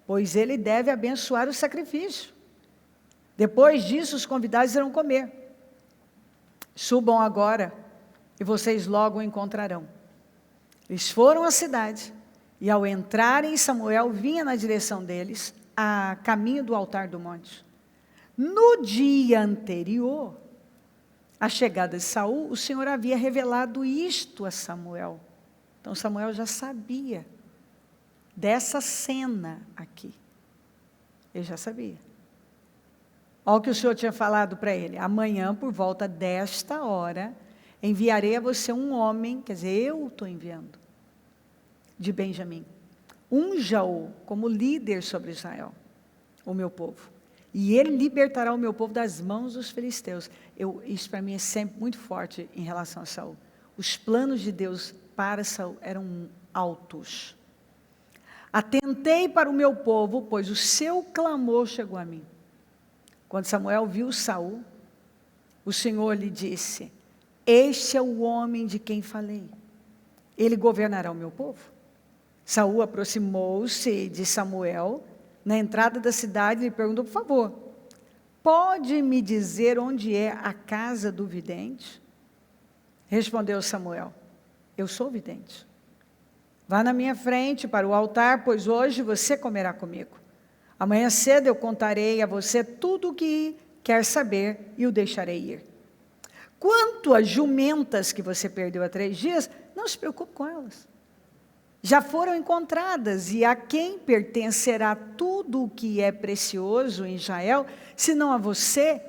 pois ele deve abençoar o sacrifício. Depois disso, os convidados irão comer. Subam agora, e vocês logo o encontrarão. Eles foram à cidade, e ao entrarem, Samuel vinha na direção deles, a caminho do altar do monte. No dia anterior à chegada de Saul, o Senhor havia revelado isto a Samuel. Então Samuel já sabia dessa cena aqui. Ele já sabia. Olha o que o Senhor tinha falado para ele: amanhã, por volta desta hora, enviarei a você um homem, quer dizer, eu estou enviando, de Benjamim. Unja-o como líder sobre Israel, o meu povo. E ele libertará o meu povo das mãos dos filisteus. Isso para mim é sempre muito forte em relação a Saul. Os planos de Deus para Saul eram altos. Atentei para o meu povo, pois o seu clamor chegou a mim. Quando Samuel viu Saul, o Senhor lhe disse: este é o homem de quem falei. Ele governará o meu povo. Saul aproximou-se de Samuel na entrada da cidade e lhe perguntou: por favor, pode me dizer onde é a casa do vidente? Respondeu Samuel: eu sou o vidente. Vá na minha frente para o altar, pois hoje você comerá comigo. Amanhã cedo eu contarei a você tudo o que quer saber e o deixarei ir. Quanto às jumentas que você perdeu há 3 dias, Não se preocupe com elas. Já foram encontradas, e a quem pertencerá tudo o que é precioso em Israel, senão a você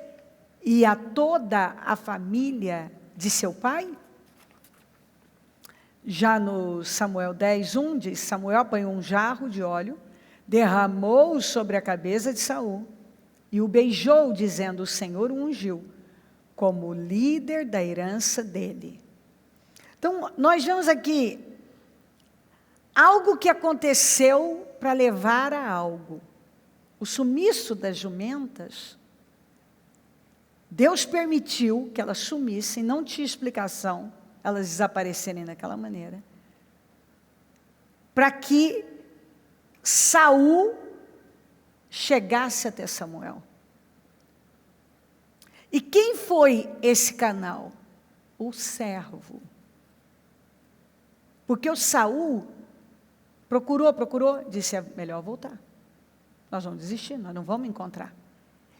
e a toda a família de seu pai? Já no Samuel 10:1 diz: Samuel apanhou um jarro de óleo, derramou-o sobre a cabeça de Saul e o beijou, dizendo: o Senhor o ungiu como líder da herança dele. Então, nós vemos aqui algo que aconteceu para levar a algo. O sumiço das jumentas, Deus permitiu que elas sumissem, não tinha explicação, elas desaparecerem daquela maneira, para que Saul chegasse até Samuel. E quem foi esse canal? O servo. Porque o Saul procurou, disse: é melhor voltar. Nós vamos desistir, nós não vamos encontrar.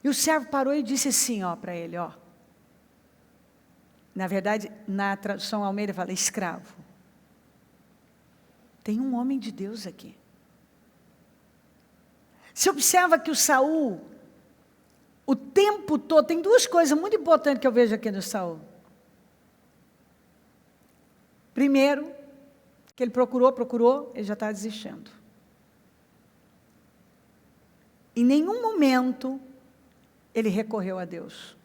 E o servo parou e disse assim, para ele, na verdade, na tradução Almeida fala escravo. Tem um homem de Deus aqui. Se observa que o Saul, o tempo todo, tem duas coisas muito importantes que eu vejo aqui no Saul. Primeiro, que ele procurou, ele já está desistindo. Em nenhum momento ele recorreu a Deus.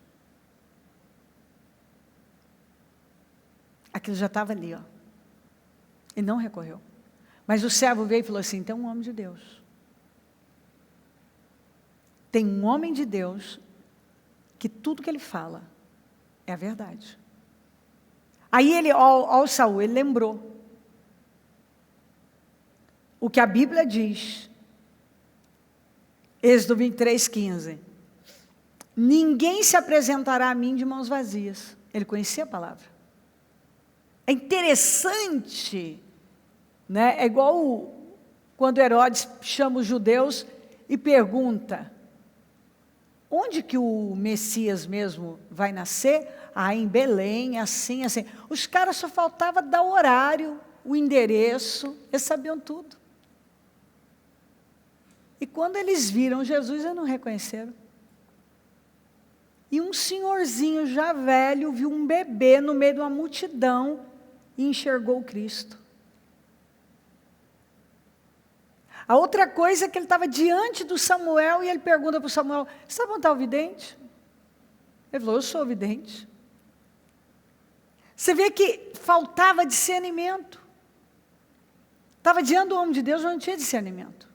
Aquilo já estava ali, Ele não recorreu. Mas o servo veio e falou assim: tem um homem de Deus. Tem um homem de Deus que tudo que ele fala é a verdade. Aí ele, ao Saul, ele lembrou o que a Bíblia diz, Êxodo 23:15. Ninguém se apresentará a mim de mãos vazias. Ele conhecia a palavra. É interessante, né? É igual quando Herodes chama os judeus e pergunta: onde que o Messias mesmo vai nascer? Em Belém, assim. Os caras só faltava dar o horário, o endereço, eles sabiam tudo. E quando eles viram Jesus, eles não reconheceram. E um senhorzinho já velho viu um bebê no meio de uma multidão e enxergou o Cristo. A outra coisa é que ele estava diante do Samuel e ele pergunta para o Samuel: sabe onde está o vidente? Ele falou: eu sou o vidente. Você vê que faltava discernimento. Estava diante do homem de Deus, não tinha discernimento.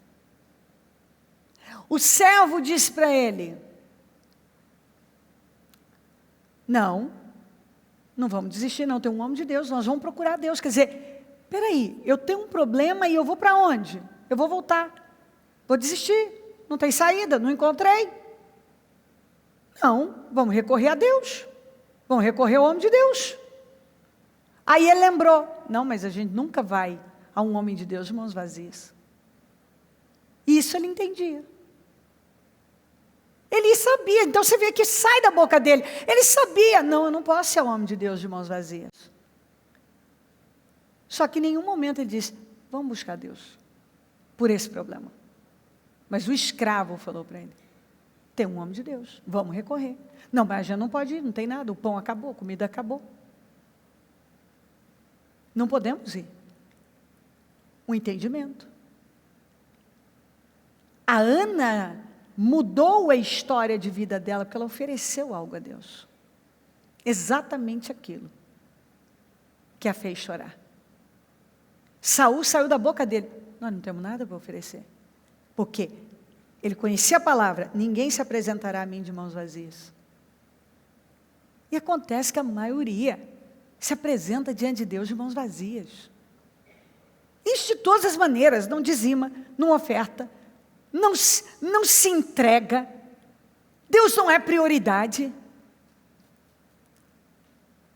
O servo disse para ele: não vamos desistir não, tem um homem de Deus, nós vamos procurar Deus. Quer dizer, peraí, eu tenho um problema e eu vou para onde? Eu vou voltar, vou desistir, não tem saída, não encontrei. Não, vamos recorrer a Deus, vamos recorrer ao homem de Deus. Aí ele lembrou: não, mas a gente nunca vai a um homem de Deus de mãos vazias. Isso ele entendia. Ele sabia, então você vê que sai da boca dele. Ele sabia: não, eu não posso ser um homem de Deus de mãos vazias. Só que em nenhum momento ele disse: vamos buscar Deus por esse problema. Mas o escravo falou para ele: tem um homem de Deus, vamos recorrer. Não, mas já não pode ir, não tem nada, o pão acabou, a comida acabou. Não podemos ir. O entendimento. A Ana mudou a história de vida dela, porque ela ofereceu algo a Deus. Exatamente aquilo que a fez chorar. Saul saiu da boca dele: nós não temos nada para oferecer. Por quê? Ele conhecia a palavra: ninguém se apresentará a mim de mãos vazias. E acontece que a maioria se apresenta diante de Deus de mãos vazias. Isso de todas as maneiras: não dizima, não oferta, não se entrega. Deus não é prioridade.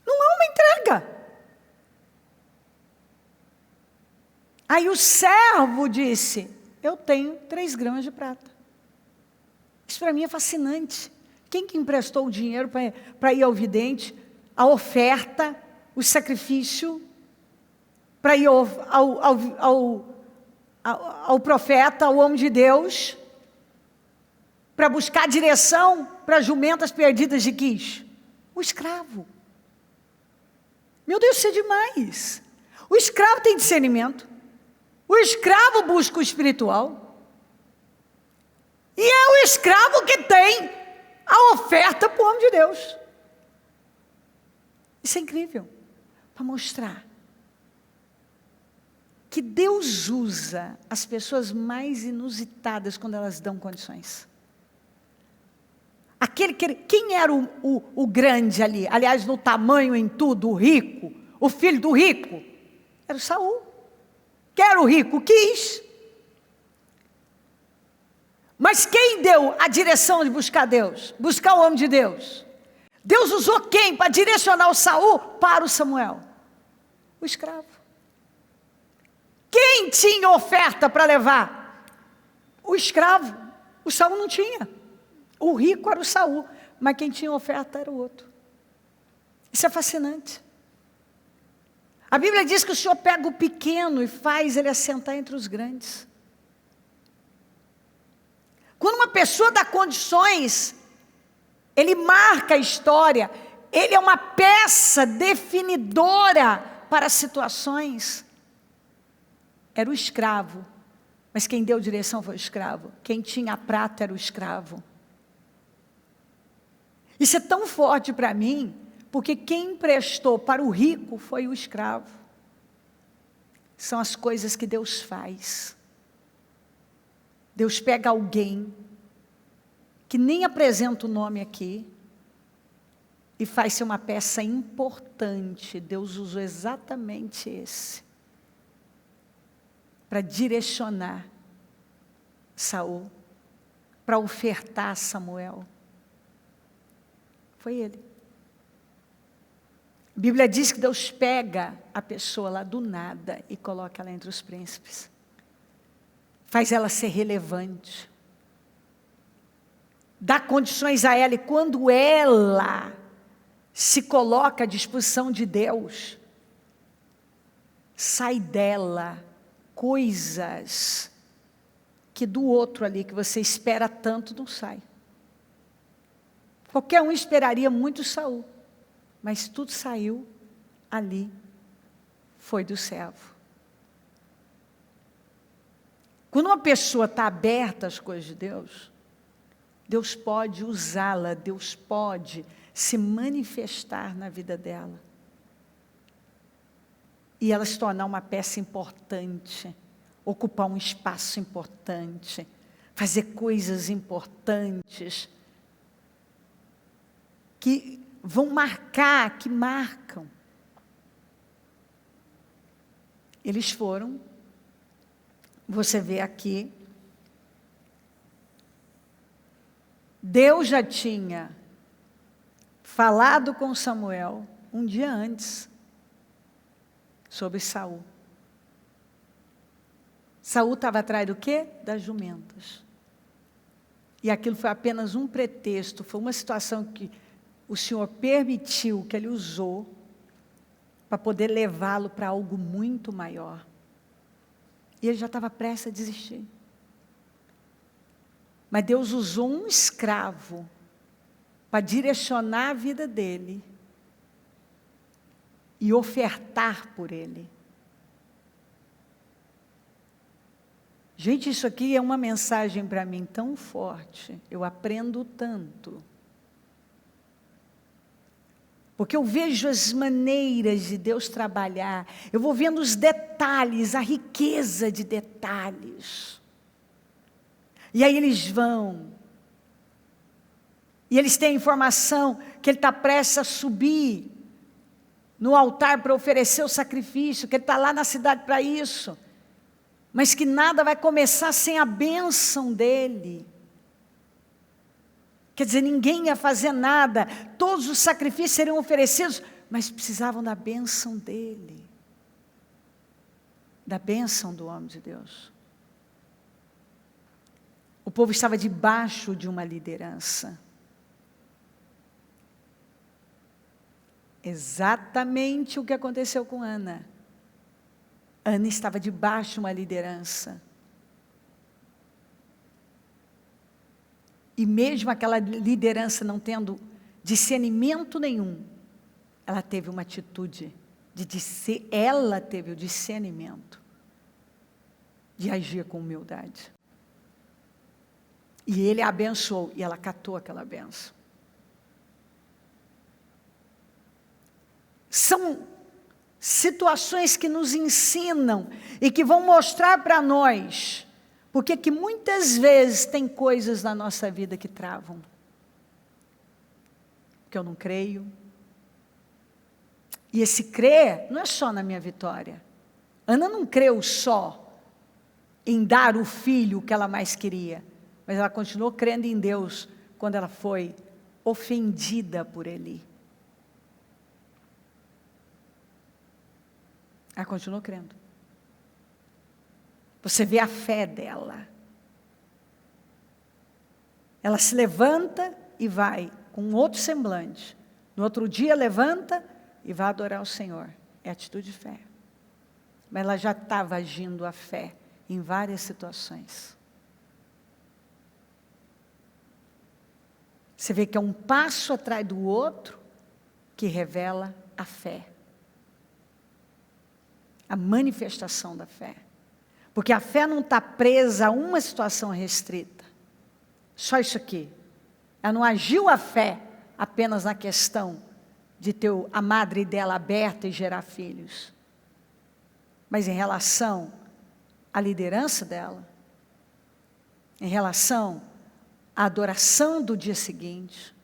Não há uma entrega. Aí o servo disse: eu tenho 3 gramas de prata. Isso para mim é fascinante. Quem que emprestou o dinheiro para ir ao vidente, a oferta, o sacrifício? para ir ao profeta, ao homem de Deus, para buscar direção para as jumentas perdidas de Quis? O escravo. Meu Deus, isso é demais. O escravo tem discernimento. O escravo busca o espiritual. E é o escravo que tem a oferta para o homem de Deus. Isso é incrível. Para mostrar que Deus usa as pessoas mais inusitadas quando elas dão condições. Quem era o grande ali? Aliás, no tamanho, em tudo, o rico, o filho do rico, era o Saul. Quem era o rico? Quis. Mas quem deu a direção de buscar Deus? Buscar o homem de Deus? Deus usou quem para direcionar o Saul para o Samuel? O escravo. Quem tinha oferta para levar? O escravo. O Saul não tinha. O rico era o Saul, mas quem tinha oferta era o outro. Isso é fascinante. A Bíblia diz que o Senhor pega o pequeno e faz ele assentar entre os grandes. Quando uma pessoa dá condições, ele marca a história, ele é uma peça definidora para as situações. Era o escravo, mas quem deu direção foi o escravo. Quem tinha a prata era o escravo. Isso é tão forte para mim, porque quem emprestou para o rico foi o escravo. São as coisas que Deus faz. Deus pega alguém, que nem apresenta o nome aqui, e faz ser uma peça importante. Deus usou exatamente esse, para direcionar Saul, para ofertar Samuel. Foi ele. A Bíblia diz que Deus pega a pessoa lá do nada e coloca ela entre os príncipes. Faz ela ser relevante. Dá condições a ela, e quando ela se coloca à disposição de Deus, sai dela coisas que do outro ali, que você espera tanto, não sai. Qualquer um esperaria muito Saul, mas tudo saiu ali, foi do servo. Quando uma pessoa está aberta às coisas de Deus, Deus pode usá-la, Deus pode se manifestar na vida dela. E ela se tornar uma peça importante, ocupar um espaço importante, fazer coisas importantes, que vão marcar, que marcam. Eles foram, você vê aqui, Deus já tinha falado com Samuel um dia antes sobre Saul. Saul estava atrás do quê? Das jumentas. E aquilo foi apenas um pretexto, foi uma situação que o Senhor permitiu, que Ele usou, para poder levá-lo para algo muito maior. E ele já estava prestes a desistir. Mas Deus usou um escravo para direcionar a vida dele e ofertar por ele. Gente, isso aqui é uma mensagem para mim tão forte, eu aprendo tanto. Porque eu vejo as maneiras de Deus trabalhar, eu vou vendo os detalhes, a riqueza de detalhes. E aí eles vão, e eles têm a informação que ele está prestes a subir no altar para oferecer o sacrifício, que ele está lá na cidade para isso, mas que nada vai começar sem a bênção dele. Quer dizer, ninguém ia fazer nada, todos os sacrifícios seriam oferecidos, mas precisavam da bênção dele, da bênção do homem de Deus. O povo estava debaixo de uma liderança. Exatamente o que aconteceu com Ana. Ana estava debaixo de uma liderança. E mesmo aquela liderança não tendo discernimento nenhum, ela teve uma atitude ela teve o discernimento de agir com humildade. E ele a abençoou, e ela catou aquela benção. São situações que nos ensinam e que vão mostrar para nós porque que muitas vezes tem coisas na nossa vida que travam. Porque eu não creio. E esse crer não é só na minha vitória. Ana não creu só em dar o filho que ela mais queria, mas ela continuou crendo em Deus quando ela foi ofendida por Eli. Ela continuou crendo. Você vê a fé dela. Ela se levanta e vai com outro semblante. No outro dia levanta e vai adorar o Senhor. É atitude de fé. Mas ela já estava agindo a fé em várias situações. Você vê que é um passo atrás do outro que revela a fé. A manifestação da fé. Porque a fé não está presa a uma situação restrita. Só isso aqui. Ela não agiu a fé apenas na questão de ter a madre dela aberta e gerar filhos. Mas em relação à liderança dela, em relação à adoração do dia seguinte,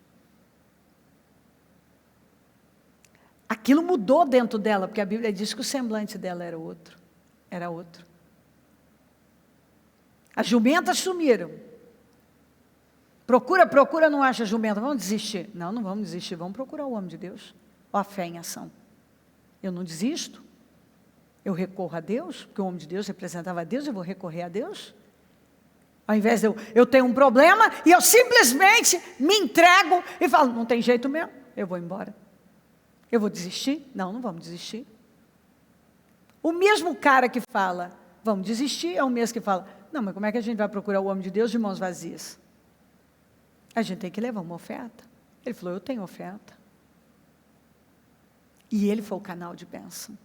aquilo mudou dentro dela, porque a Bíblia diz que o semblante dela era outro. Era outro. As jumentas sumiram. Procura, não acha jumenta. Vamos desistir. Não vamos desistir. Vamos procurar o homem de Deus. Ó, a fé em ação. Eu não desisto. Eu recorro a Deus, porque o homem de Deus representava a Deus, eu vou recorrer a Deus. Ao invés de eu tenho um problema e eu simplesmente me entrego e falo, não tem jeito mesmo, eu vou embora. Eu vou desistir? Não vamos desistir. O mesmo cara que fala, vamos desistir, é o mesmo que fala, não, mas como é que a gente vai procurar o homem de Deus de mãos vazias? A gente tem que levar uma oferta. Ele falou, eu tenho oferta. E ele foi o canal de bênção.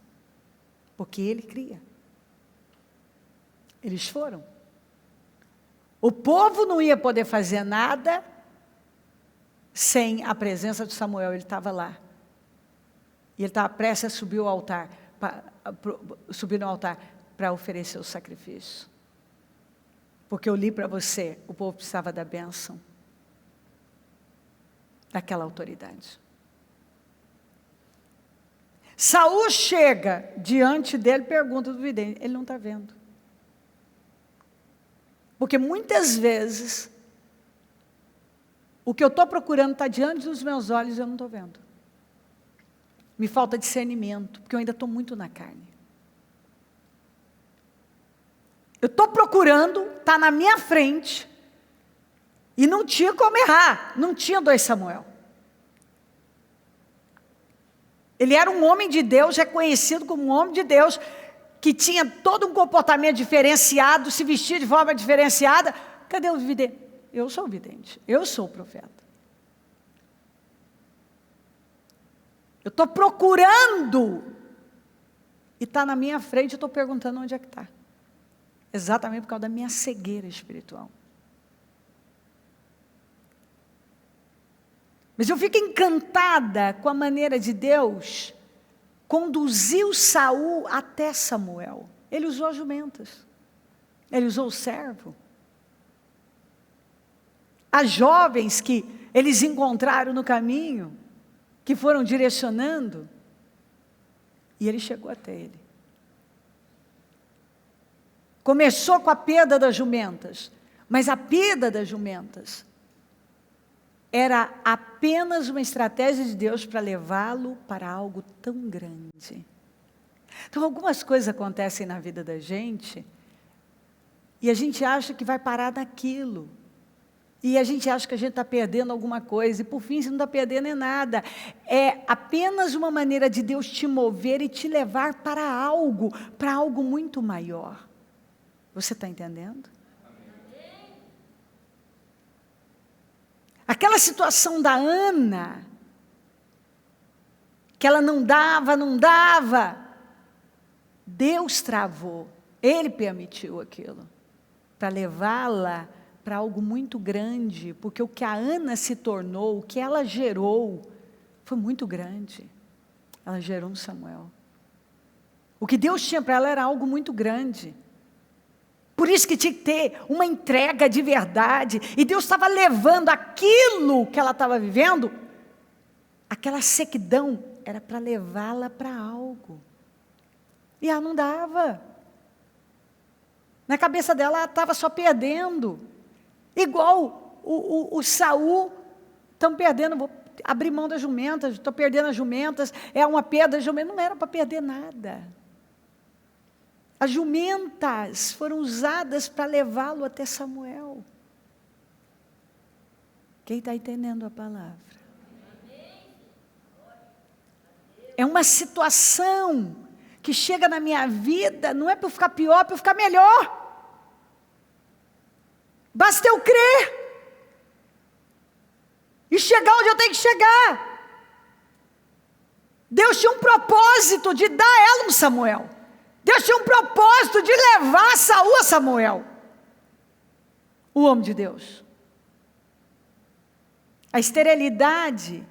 Porque ele cria. Eles foram. O povo não ia poder fazer nada sem a presença de Samuel. Ele estava lá. E ele estava prestes a subir ao altar, subir no altar para oferecer o sacrifício. Porque eu li para você, o povo precisava da bênção, daquela autoridade. Saul chega diante dele, pergunta do vidente, ele não está vendo. Porque muitas vezes, o que eu estou procurando está diante dos meus olhos e eu não estou vendo. Me falta discernimento, porque eu ainda estou muito na carne. Eu estou procurando, está na minha frente, e não tinha como errar, não tinha 2 Samuel. Ele era um homem de Deus, reconhecido como um homem de Deus, que tinha todo um comportamento diferenciado, se vestia de forma diferenciada. Cadê o vidente? Eu sou o vidente, eu sou o profeta. Eu estou procurando, e está na minha frente, eu estou perguntando onde é que está. Exatamente por causa da minha cegueira espiritual. Mas eu fico encantada com a maneira de Deus conduzir Saul até Samuel. Ele usou as jumentas. Ele usou o servo. As jovens que eles encontraram no caminho, que foram direcionando, e ele chegou até ele. Começou com a perda das jumentas, mas a perda das jumentas era apenas uma estratégia de Deus para levá-lo para algo tão grande. Então, algumas coisas acontecem na vida da gente, e a gente acha que vai parar naquilo. E a gente acha que a gente está perdendo alguma coisa, e por fim você não está perdendo é nada. É apenas uma maneira de Deus te mover e te levar para algo muito maior. Você está entendendo? Aquela situação da Ana, que ela não dava, Deus travou, Ele permitiu aquilo, para levá-la para algo muito grande, porque o que a Ana se tornou, o que ela gerou, foi muito grande. Ela gerou um Samuel. O que Deus tinha para ela era algo muito grande. Por isso que tinha que ter uma entrega de verdade, e Deus estava levando aquilo que ela estava vivendo, aquela sequidão, era para levá-la para algo. E ela não dava. Na cabeça dela, ela estava só perdendo. Igual o Saul, estão perdendo, vou abrir mão das jumentas, estou perdendo as jumentas, é uma perda de jumentas, não era para perder nada. As jumentas foram usadas para levá-lo até Samuel. Quem está entendendo a palavra? É uma situação que chega na minha vida, não é para eu ficar pior, é para eu ficar melhor. Basta eu crer e chegar onde eu tenho que chegar. Deus tinha um propósito de dar a ela um Samuel. Deus tinha um propósito de levar Saul a Samuel, o homem de Deus. A esterilidade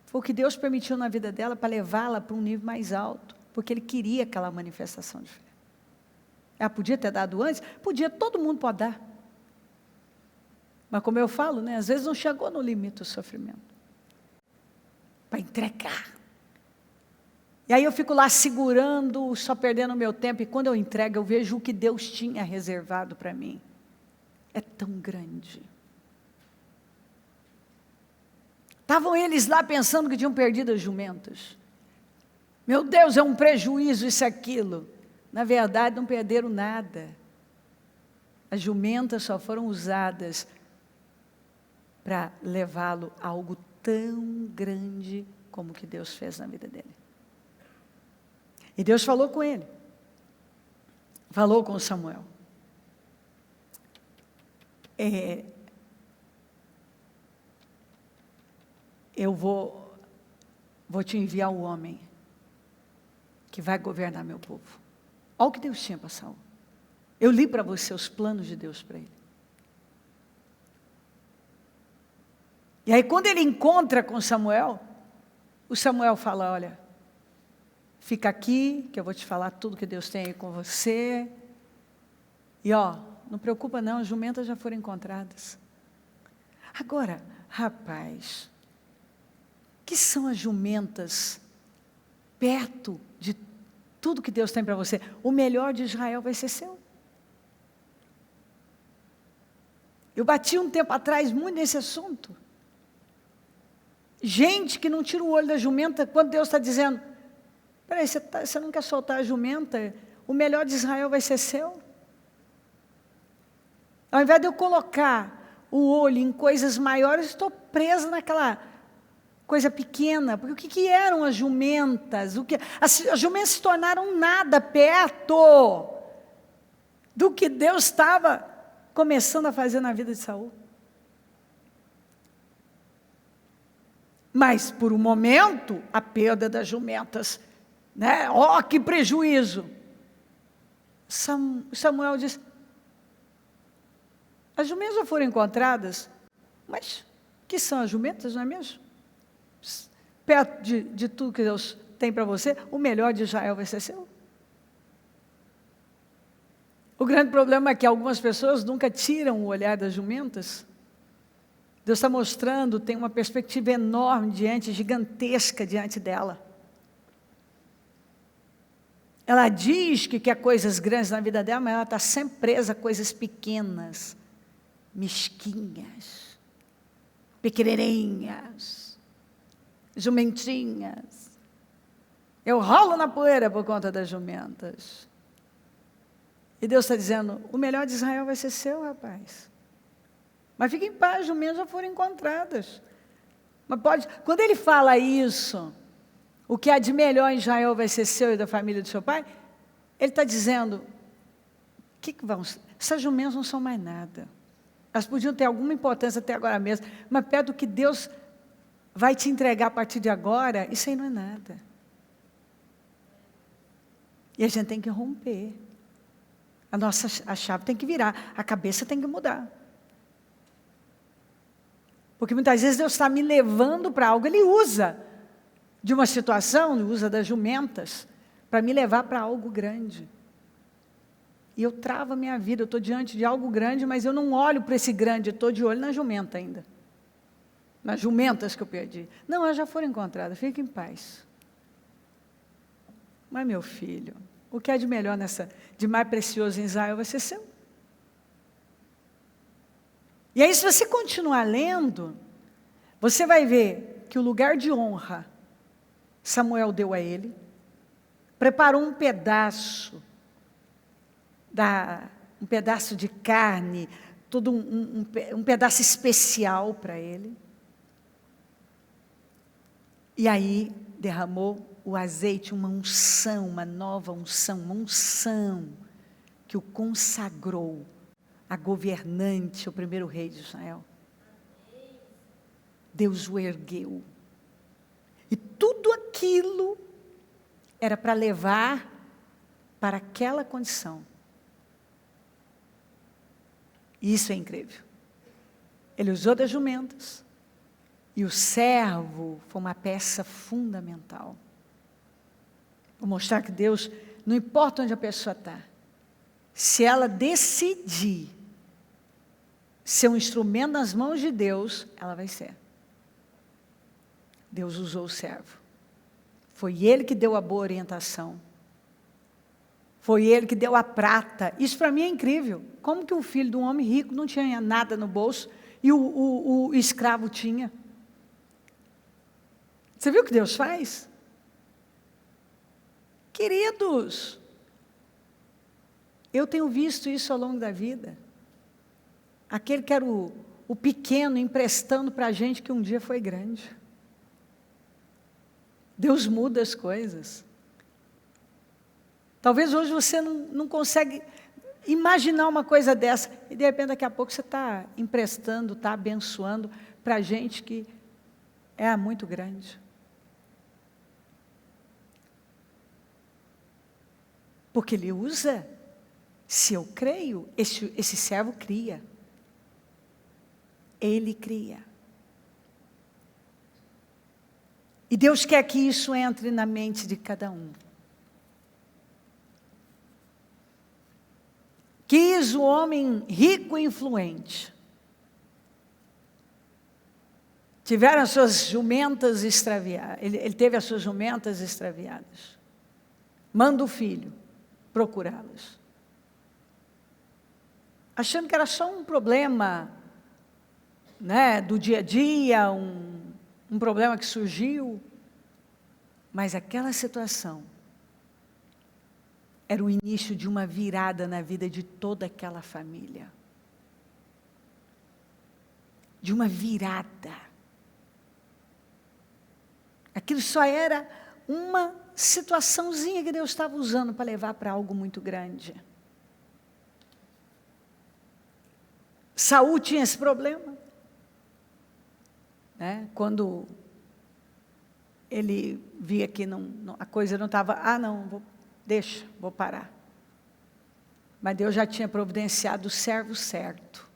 foi o que Deus permitiu na vida dela para levá-la para um nível mais alto, porque Ele queria aquela manifestação de fé. Ela podia ter dado antes? Podia, todo mundo pode dar. Mas como eu falo, né, às vezes não chegou no limite do sofrimento. Para entregar. E aí eu fico lá segurando, só perdendo o meu tempo, e quando eu entrego, eu vejo o que Deus tinha reservado para mim. É tão grande. Estavam eles lá pensando que tinham perdido as jumentas. Meu Deus, é um prejuízo isso e aquilo. Na verdade, não perderam nada. As jumentas só foram usadas para levá-lo a algo tão grande como o que Deus fez na vida dele. E Deus falou com ele. Falou com Samuel. Eu vou te enviar o homem que vai governar meu povo. Olha o que Deus tinha para Saul. Eu li para você os planos de Deus para ele. E aí quando ele encontra com Samuel, o Samuel fala, olha, fica aqui, que eu vou te falar tudo que Deus tem aí com você. E não preocupa não, as jumentas já foram encontradas. Agora, rapaz, que são as jumentas perto de tudo que Deus tem para você? O melhor de Israel vai ser seu. Eu bati um tempo atrás muito nesse assunto. Gente que não tira o olho da jumenta, quando Deus está dizendo, peraí, você não quer soltar a jumenta? O melhor de Israel vai ser seu? Ao invés de eu colocar o olho em coisas maiores, estou presa naquela coisa pequena. Porque o que eram as jumentas? As jumentas se tornaram nada perto do que Deus estava começando a fazer na vida de Saul. Mas, por um momento, a perda das jumentas, né? Que prejuízo. Samuel diz, as jumentas já foram encontradas, mas que são as jumentas, não é mesmo? Perto de tudo que Deus tem para você, o melhor de Israel vai ser seu. O grande problema é que algumas pessoas nunca tiram o olhar das jumentas. Deus está mostrando, tem uma perspectiva enorme gigantesca diante dela. Ela diz que quer coisas grandes na vida dela, mas ela está sempre presa a coisas pequenas, mesquinhas, pequenininhas, jumentinhas. Eu rolo na poeira por conta das jumentas. E Deus está dizendo, o melhor de Israel vai ser seu, rapaz. Mas fique em paz, jumentas já foram encontradas. Mas pode, quando ele fala isso, o que há de melhor em Israel vai ser seu e da família do seu pai, ele está dizendo, essas jumentas não são mais nada. Elas podiam ter alguma importância até agora mesmo, mas perto do que Deus vai te entregar a partir de agora, isso aí não é nada. E a gente tem que romper. A chave tem que virar, a cabeça tem que mudar. Porque muitas vezes Deus está me levando para algo, Ele usa de uma situação, Ele usa das jumentas, para me levar para algo grande. E eu travo a minha vida, eu estou diante de algo grande, mas eu não olho para esse grande, eu estou de olho na jumenta ainda. Nas jumentas que eu perdi. Não, elas já foram encontradas, fique em paz. Mas meu filho, o que é de melhor de mais precioso em Israel vai ser seu. E aí, se você continuar lendo, você vai ver que o lugar de honra, Samuel deu a ele, preparou um pedaço de carne, todo um pedaço especial para ele. E aí derramou o azeite, uma unção, uma nova unção, uma unção que o consagrou a governante, o primeiro rei de Israel. Deus o ergueu. E tudo aquilo era para levar para aquela condição. E isso é incrível. Ele usou das jumentas. E o servo foi uma peça fundamental. Vou mostrar que Deus, não importa onde a pessoa está, se ela decidir ser um instrumento nas mãos de Deus, ela vai ser. Deus usou o servo. Foi ele que deu a boa orientação. Foi ele que deu a prata. Isso para mim é incrível. Como que o filho de um homem rico não tinha nada no bolso e o escravo tinha? Você viu o que Deus faz? Queridos, eu tenho visto isso ao longo da vida. Aquele que era o pequeno emprestando para a gente que um dia foi grande. Deus muda as coisas. Talvez hoje você não consegue imaginar uma coisa dessa, e de repente daqui a pouco você está emprestando, está abençoando para a gente que é muito grande. Porque Ele usa, se eu creio, esse servo cria. Ele cria. E Deus quer que isso entre na mente de cada um. Quis o homem rico e influente. Tiveram as suas jumentas extraviadas. Ele teve as suas jumentas extraviadas. Manda o filho procurá-las. Achando que era só um problema, né, do dia a dia, um problema que surgiu. Mas aquela situação era o início de uma virada na vida de toda aquela família. De uma virada. Aquilo só era uma situaçãozinha que Deus estava usando para levar para algo muito grande. Saul tinha esse problema. Né? Quando ele via que a coisa não estava, vou parar. Mas Deus já tinha providenciado o servo certo.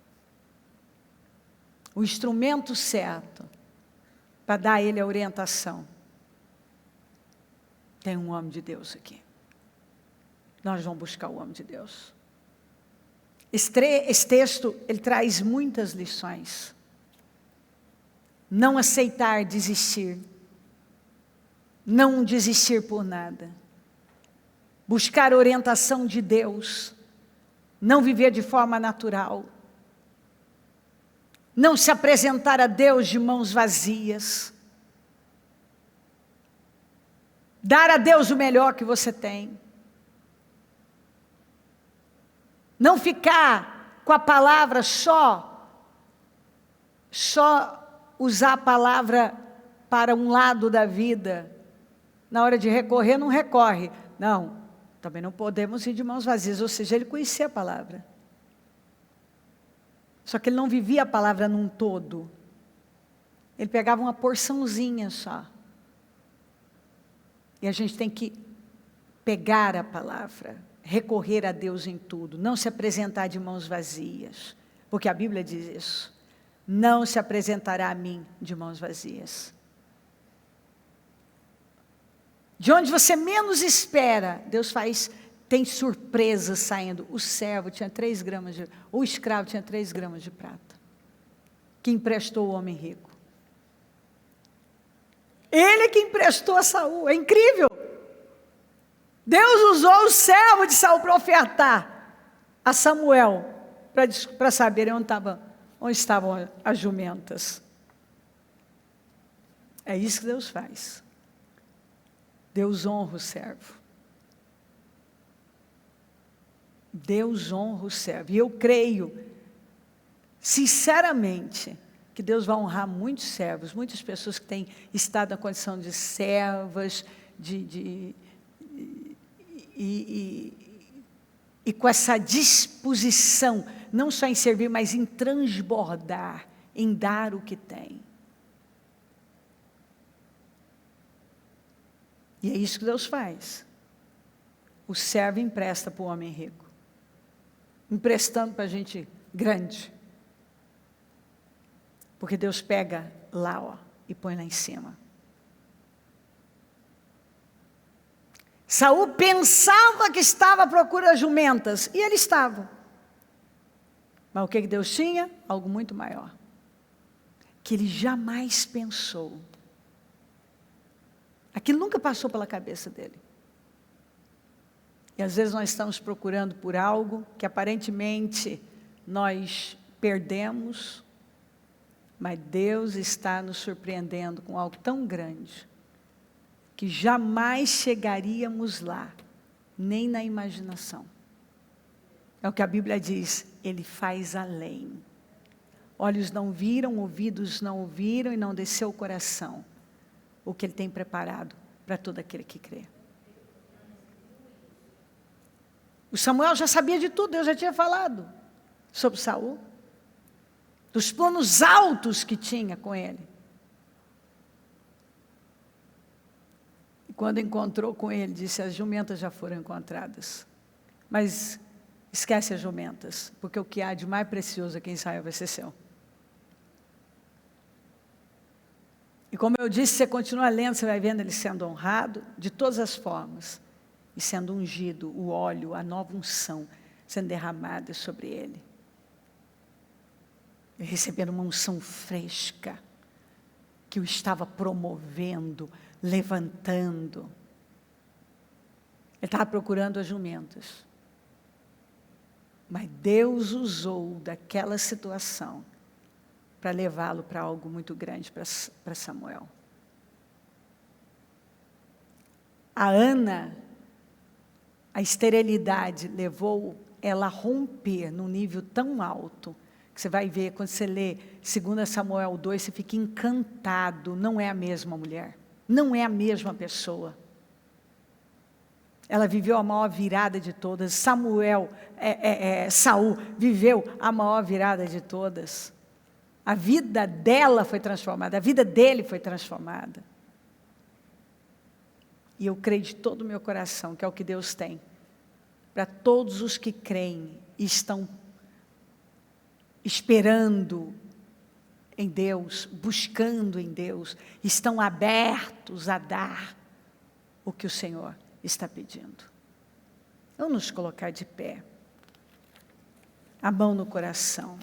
O instrumento certo, para dar a ele a orientação. Tem um homem de Deus aqui. Nós vamos buscar o homem de Deus. Esse texto, ele traz muitas lições. Não aceitar desistir. Não desistir por nada. Buscar a orientação de Deus. Não viver de forma natural. Não se apresentar a Deus de mãos vazias. Dar a Deus o melhor que você tem. Não ficar com a palavra só só usar a palavra para um lado da vida. Na hora de recorrer, não recorre. Não, também não podemos ir de mãos vazias. Ou seja, ele conhecia a palavra. Só que ele não vivia a palavra num todo. Ele pegava uma porçãozinha só. E a gente tem que pegar a palavra, recorrer a Deus em tudo, não se apresentar de mãos vazias, porque a Bíblia diz isso. Não se apresentará a mim de mãos vazias. De onde você menos espera, Deus tem surpresas saindo. O servo tinha 3 gramas o escravo tinha 3 gramas de prata, que emprestou o homem rico. Ele que emprestou a Saul, é incrível. Deus usou o servo de Saul para ofertar a Samuel, para saberem onde estavam as jumentas. É isso que Deus faz. Deus honra o servo. Deus honra o servo. E eu creio, sinceramente, que Deus vai honrar muitos servos, muitas pessoas que têm estado na condição de servas, e com essa disposição, não só em servir, mas em transbordar, em dar o que tem. E é isso que Deus faz. O servo empresta para o homem rico, emprestando para a gente grande. Porque Deus pega lá, e põe lá em cima. Saul pensava que estava à procura de jumentas, e ele estava. Mas o que Deus tinha? Algo muito maior, que ele jamais pensou. Aquilo nunca passou pela cabeça dele. E às vezes nós estamos procurando por algo que aparentemente nós perdemos, mas Deus está nos surpreendendo com algo tão grande, que jamais chegaríamos lá, nem na imaginação. É o que a Bíblia diz, Ele faz além. Olhos não viram, ouvidos não ouviram e não desceu o coração, o que Ele tem preparado para todo aquele que crê. O Samuel já sabia de tudo, Deus já tinha falado sobre Saul, dos planos altos que tinha com ele. E quando encontrou com ele, disse, as jumentas já foram encontradas. Mas esquece as jumentas, porque o que há de mais precioso aqui em Israel vai ser seu. E como eu disse, você continua lendo, você vai vendo ele sendo honrado de todas as formas. E sendo ungido, o óleo, a nova unção, sendo derramada sobre ele. E recebendo uma unção fresca, que o estava promovendo, levantando. Ele estava procurando as jumentas. Mas Deus usou daquela situação para levá-lo para algo muito grande para Samuel. A Ana, a esterilidade levou ela a romper num nível tão alto, que você vai ver, quando você lê 2 Samuel 2, você fica encantado, não é a mesma mulher, não é a mesma pessoa. Ela viveu a maior virada de todas, Saul viveu a maior virada de todas. A vida dela foi transformada, a vida dele foi transformada. E eu creio de todo o meu coração que é o que Deus tem para todos os que creem e estão esperando em Deus, buscando em Deus, estão abertos a dar o que o Senhor está pedindo. Vamos nos colocar de pé, a mão no coração.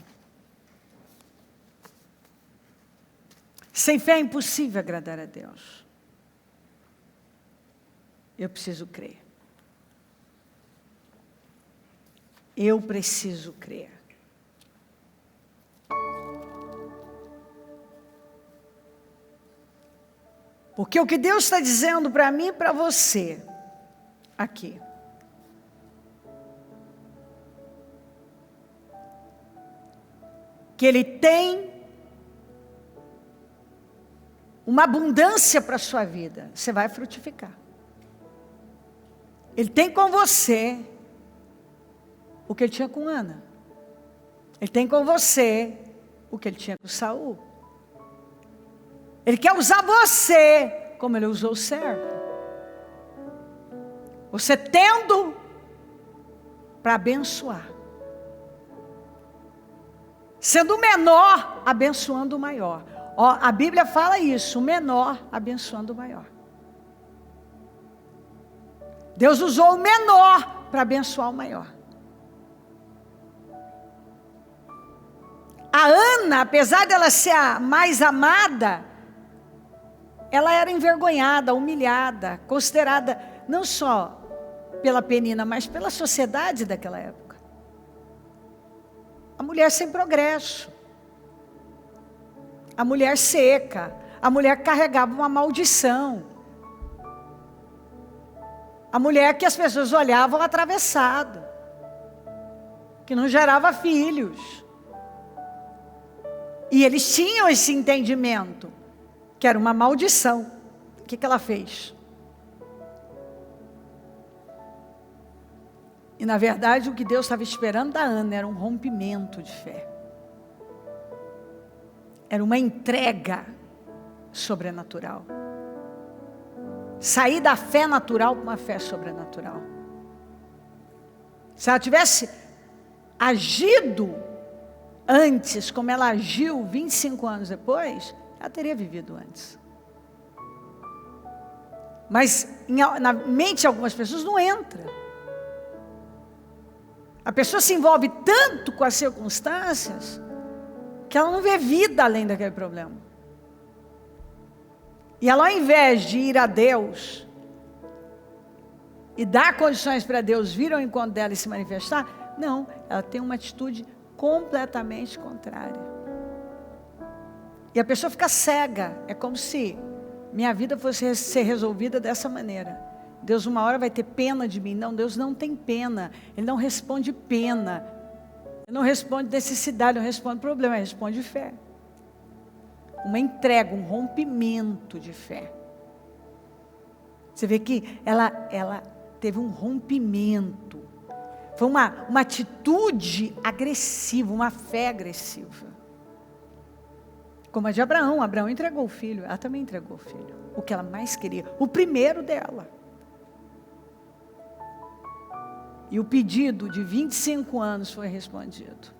Sem fé é impossível agradar a Deus. Eu preciso crer. Eu preciso crer. Porque o que Deus está dizendo para mim e para você, aqui, que Ele tem uma abundância para a sua vida, você vai frutificar. Ele tem com você o que ele tinha com Ana. Ele tem com você o que ele tinha com Saul. Ele quer usar você como ele usou o servo. Você tendo para abençoar. Sendo o menor, abençoando o maior. Ó, a Bíblia fala isso, o menor abençoando o maior. Deus usou o menor para abençoar o maior. A Ana, apesar dela ser a mais amada, ela era envergonhada, humilhada, considerada não só pela Penina, mas pela sociedade daquela época. A mulher sem progresso, a mulher seca, a mulher que carregava uma maldição, a mulher que as pessoas olhavam atravessado, que não gerava filhos. E eles tinham esse entendimento, que era uma maldição. O que ela fez? E na verdade o que Deus estava esperando da Ana era um rompimento de fé. Era uma entrega sobrenatural. Sair da fé natural para uma fé sobrenatural. Se ela tivesse agido antes, como ela agiu 25 anos depois, ela teria vivido antes. Mas na mente de algumas pessoas não entra. A pessoa se envolve tanto com as circunstâncias que ela não vê vida além daquele problema. E ela, ao invés de ir a Deus e dar condições para Deus vir ao encontro dela e se manifestar, não, ela tem uma atitude completamente contrária. E a pessoa fica cega. É como se minha vida fosse ser resolvida dessa maneira. Deus uma hora vai ter pena de mim. Não, Deus não tem pena. Ele não responde pena. Ele não responde necessidade, não responde problema, ele responde fé. Uma entrega, um rompimento de fé. Você vê que ela teve um rompimento. Foi uma atitude agressiva, uma fé agressiva. Como a de Abraão. Abraão entregou o filho, ela também entregou o filho. O que ela mais queria, o primeiro dela. E o pedido de 25 anos foi respondido.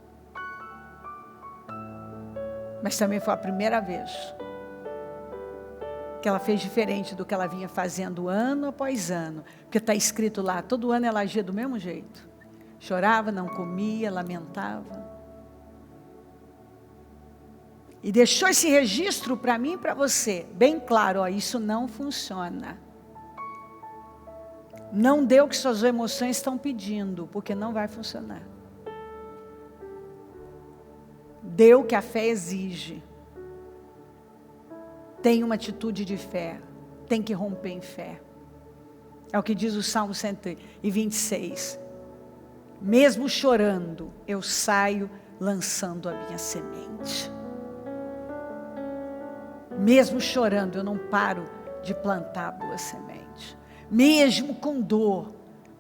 Mas também foi a primeira vez que ela fez diferente do que ela vinha fazendo ano após ano. Porque está escrito lá, todo ano ela agia do mesmo jeito. Chorava, não comia, lamentava. E deixou esse registro para mim e para você, bem claro, ó, isso não funciona. Não dê o que suas emoções estão pedindo, porque não vai funcionar. Dê o que a fé exige. Tenha uma atitude de fé. Tem que romper em fé. É o que diz o Salmo 126. Mesmo chorando, eu saio lançando a minha semente. Mesmo chorando, eu não paro de plantar a boa semente. Mesmo com dor.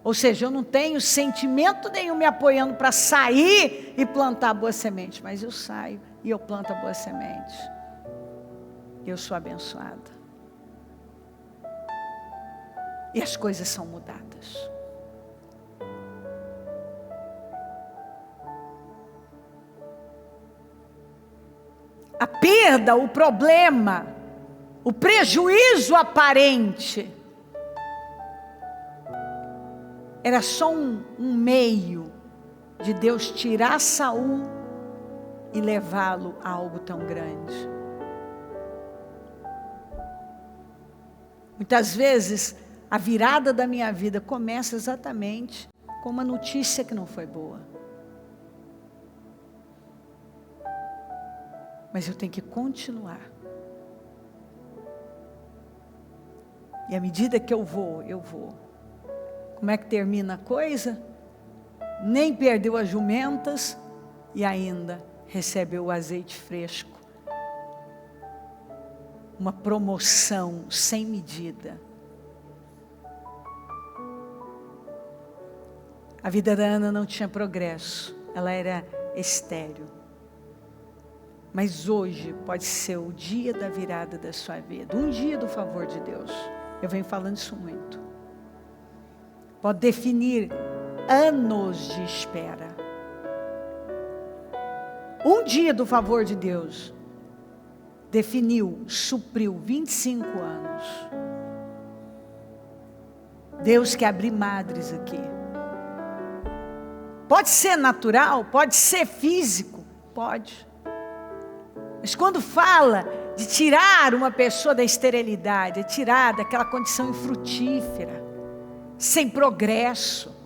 Ou seja, eu não tenho sentimento nenhum me apoiando para sair e plantar a boa semente. Mas eu saio e eu planto a boa semente. Eu sou abençoada. E as coisas são mudadas. A perda, o problema, o prejuízo aparente, era só um meio de Deus tirar Saul e levá-lo a algo tão grande. Muitas vezes, a virada da minha vida começa exatamente com uma notícia que não foi boa. Mas eu tenho que continuar. E à medida que eu vou. Como é que termina a coisa? Nem perdeu as jumentas e ainda recebeu o azeite fresco. uma promoção sem medida. A vida da Ana não tinha progresso, ela era estéril. Mas hoje pode ser o dia da virada da sua vida, um dia do favor de Deus. Eu venho falando isso muito. Pode definir anos de espera. Um dia do favor de Deus definiu, supriu 25 anos. Deus quer abrir madres aqui. Pode ser natural, pode ser físico, pode. Mas quando fala de tirar uma pessoa da esterilidade, é tirar daquela condição infrutífera, sem progresso.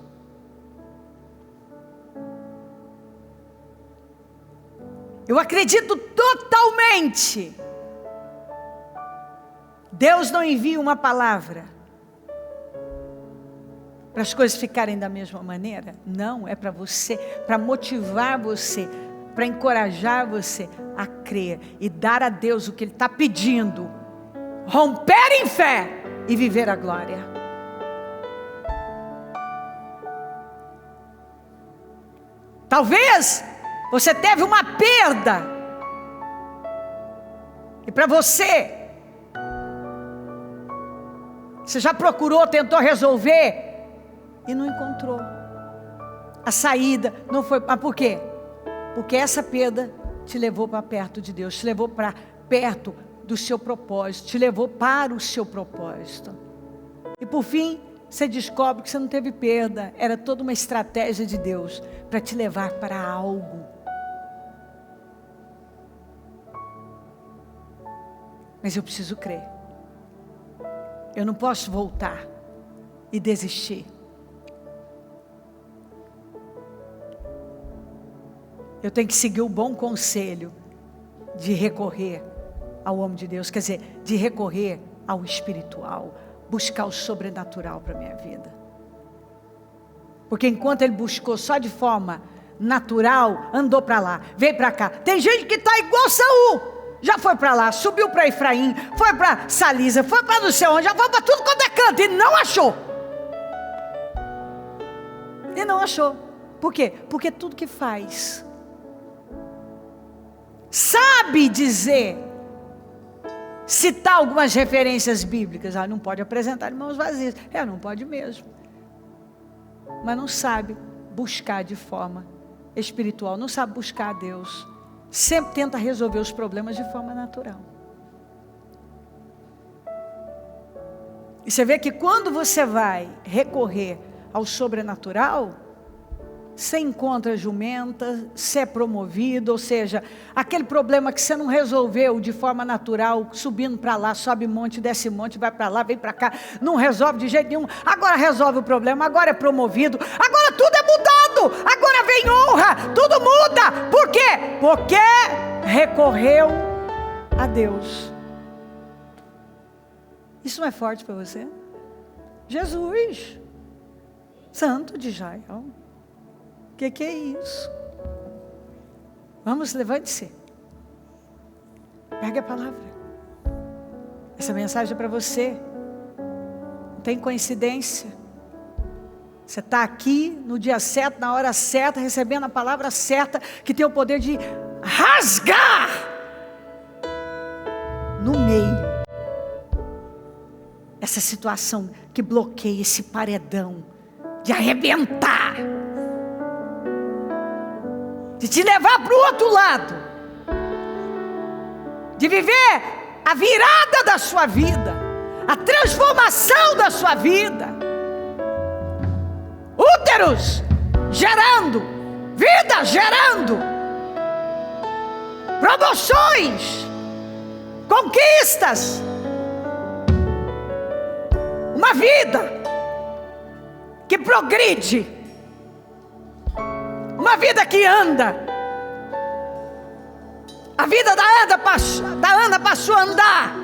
Eu acredito totalmente. Deus não envia uma palavra para as coisas ficarem da mesma maneira. Não, é para você, para motivar você, para encorajar você a crer e dar a Deus o que Ele está pedindo. Romper em fé e viver a glória. Talvez você teve uma perda. E para você já procurou, tentou resolver e não encontrou. A saída não foi. Mas por quê? Porque essa perda te levou para perto de Deus, te levou para perto do seu propósito, te levou para o seu propósito. E por fim, você descobre que você não teve perda, era toda uma estratégia de Deus para te levar para algo. Mas eu preciso crer. Eu não posso voltar e desistir. Eu tenho que seguir o bom conselho de recorrer ao homem de Deus, quer dizer, de recorrer ao espiritual, buscar o sobrenatural para a minha vida. Porque enquanto ele buscou só de forma natural, andou para lá, veio para cá. Tem gente que está igual Saul, já foi para lá, subiu para Efraim, foi para Salisa, foi para não sei onde, já foi para tudo quanto é canto e não achou. E não achou. Por quê? Porque tudo que faz sabe dizer, citar algumas referências bíblicas. Não pode apresentar de mãos vazias. Não pode mesmo. Mas não sabe buscar de forma espiritual, não sabe buscar a Deus. Sempre tenta resolver os problemas de forma natural. E você vê que quando você vai recorrer ao sobrenatural, você encontra jumenta, você é promovido, ou seja, aquele problema que você não resolveu de forma natural, subindo para lá, sobe monte, desce monte, vai para lá, vem para cá, não resolve de jeito nenhum, agora resolve o problema, agora é promovido, agora tudo é mudado, agora vem honra, tudo muda. Por quê? Porque recorreu a Deus. Isso não é forte para você? Jesus, Santo de Israel. O que é isso? Vamos, levante-se. Pegue a palavra. Essa mensagem é para você. Não tem coincidência. Você está aqui no dia certo, na hora certa, recebendo a palavra certa, que tem o poder de rasgar no meio essa situação que bloqueia esse paredão, de arrebentar, de te levar para o outro lado, de viver a virada da sua vida, a transformação da sua vida, úteros gerando, vida gerando, promoções, conquistas, uma vida que progride, uma vida que anda. A vida da Ana passou a andar.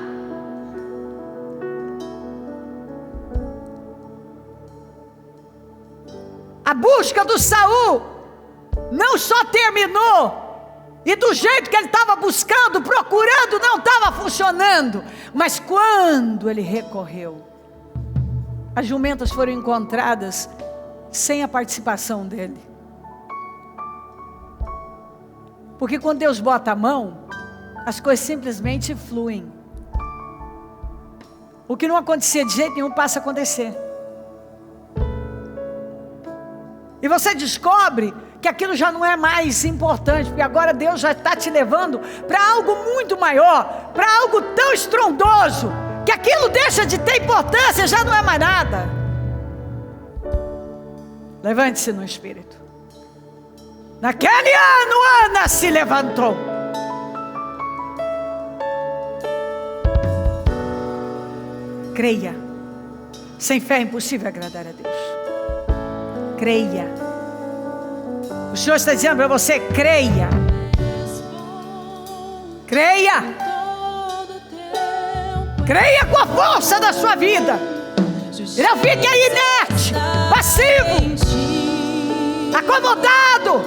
A busca do Saul não só terminou E do jeito que ele estava buscando, procurando, não estava funcionando. Mas quando ele recorreu, as jumentas foram encontradas sem a participação dele. Porque quando Deus bota a mão, as coisas simplesmente fluem. O que não acontecia de jeito nenhum passa a acontecer. E você descobre que aquilo já não é mais importante, porque agora Deus já está te levando para algo muito maior, para algo tão estrondoso, que aquilo deixa de ter importância, já não é mais nada. Levante-se no Espírito. Naquele ano, Ana se levantou. Creia. Sem fé é impossível agradar a Deus. Creia. O Senhor está dizendo para você: creia. Creia. Creia com a força da sua vida. E não fique aí inerte, passivo, acomodado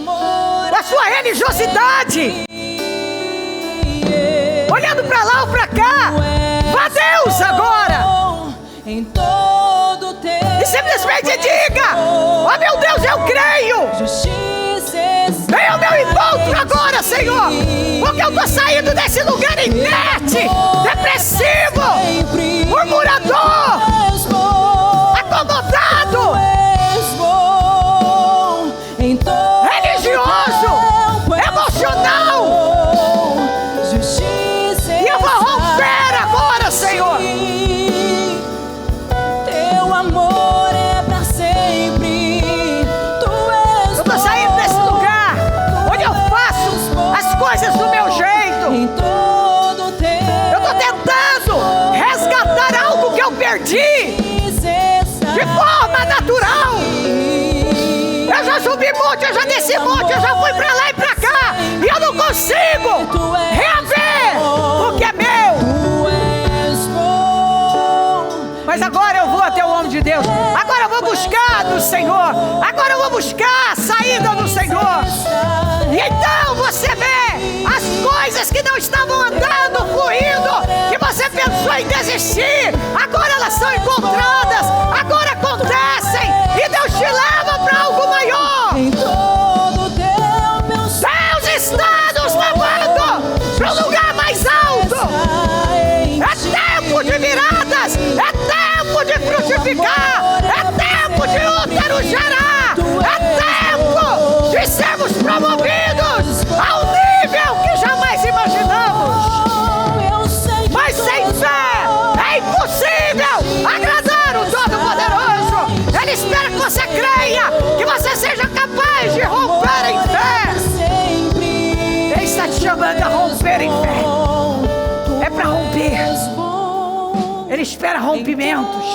com a sua religiosidade, olhando para lá ou para cá. Vá a Deus agora e simplesmente diga: oh meu Deus, eu creio. Vem ao meu encontro agora, Senhor, porque eu estou saindo desse lugar inerte, depressivo, murmurador, acomodado, religioso, emocional. E eu vou romper agora, Senhor. Teu amor é pra sempre. Eu estou saindo desse lugar onde eu faço as coisas do meu jeito. Eu estou tentando resgatar algo que eu perdi de forma natural. Eu já subi monte, eu já desci monte, eu já fui pra lá e pra cá, e eu não consigo reaver o que é meu. Mas agora eu vou até o homem de Deus. Agora eu vou buscar do Senhor. Agora eu vou buscar a saída do Senhor. E então você vê as coisas que não estavam andando, fluindo, que você pensou em desistir, agora elas são encontradas, agora acontecem, e Deus te leva para algo maior. Deus está nos levando para um lugar mais alto. É tempo de viradas, é tempo de frutificar, é tempo de útero gerar, é tempo de sermos promovidos ao nível que jamais imaginamos. Mas sem fé é impossível agradar o Todo-Poderoso. Ele espera que você creia, que você seja capaz de romper em fé. Ele está te chamando a romper em fé. É para romper. Ele espera rompimentos.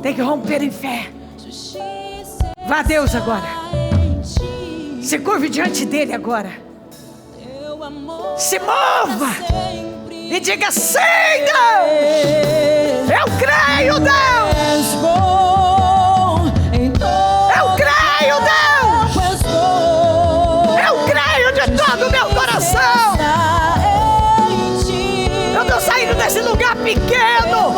Tem que romper em fé. Vá a Deus agora. Se curve diante dele agora. Se mova e diga: sim, Deus. Eu creio, Deus. Eu creio, Deus. Eu creio de todo o meu coração. Eu estou saindo desse lugar pequeno.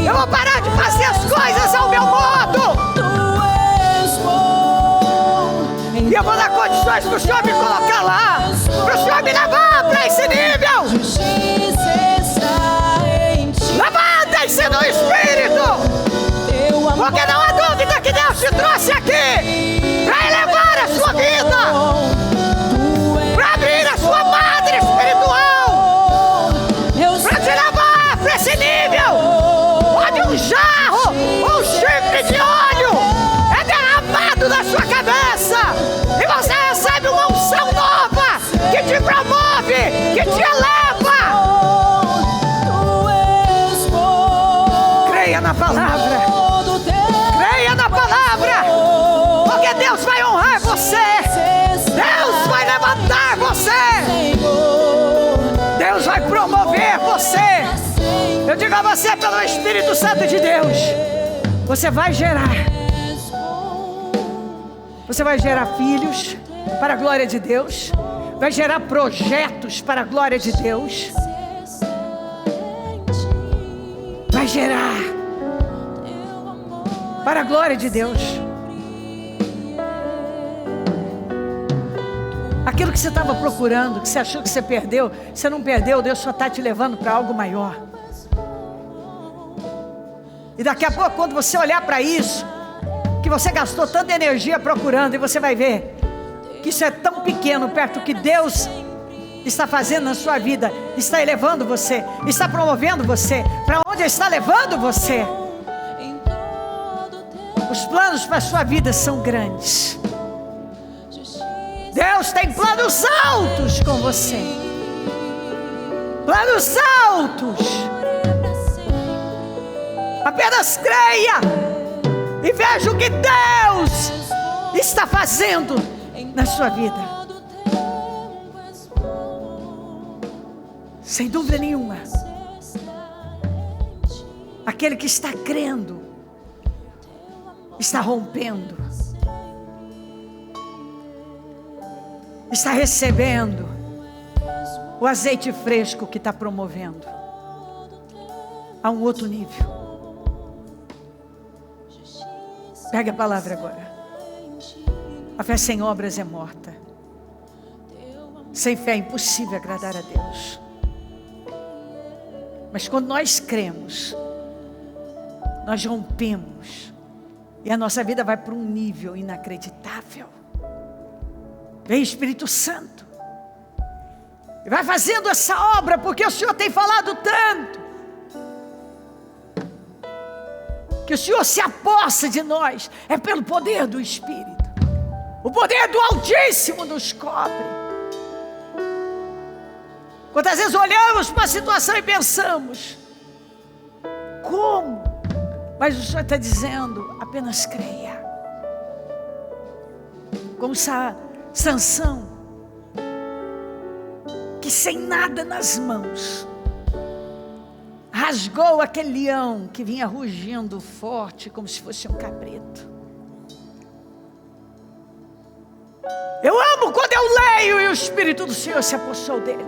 Eu vou parar de fazer as coisas ao meu modo. E eu vou dar condições para o Senhor me colocar lá, para o Senhor me levar para esse nível. Levantem-se no Espírito, porque não há dúvida que Deus te trouxe aqui para elevar a sua vida, para abrir a sua madre espiritual, para te levar para esse nível onde um jarro ou um chifre de óleo é derramado na sua cabeça e você recebe uma unção nova que te promove, que te eleva. Creia na palavra. Creia na palavra, porque Deus vai honrar você. Deus vai levantar você. Deus vai promover você. Eu digo a você, pelo Espírito Santo de Deus, você vai gerar Você vai gerar filhos para a glória de Deus. Vai gerar projetos para a glória de Deus. Vai gerar para a glória de Deus. Aquilo que você estava procurando, que você achou que você perdeu, você não perdeu. Deus só está te levando para algo maior. E daqui a pouco, quando você olhar para isso, que você gastou tanta energia procurando, e você vai ver que isso é tão pequeno perto do que Deus está fazendo na sua vida, está elevando você, está promovendo você, para onde está levando você. Os planos para a sua vida são grandes. Deus tem planos altos com você. Planos altos. Apenas creia e veja o que Deus está fazendo na sua vida. Sem dúvida nenhuma, aquele que está crendo está rompendo, está recebendo o azeite fresco que está promovendo a um outro nível. Pega a palavra agora. A fé sem obras é morta. Sem fé é impossível agradar a Deus. Mas quando nós cremos, nós rompemos, e a nossa vida vai para um nível inacreditável. Vem Espírito Santo e vai fazendo essa obra, porque o Senhor tem falado tanto, que o Senhor se apossa de nós. É pelo poder do Espírito. O poder do Altíssimo nos cobre. Quantas vezes olhamos para a situação e pensamos: como? Mas o Senhor está dizendo: apenas creia. Como Sansão, que sem nada nas mãos rasgou aquele leão que vinha rugindo forte como se fosse um cabrito. Eu amo quando eu leio e o Espírito do Senhor se apossou dele,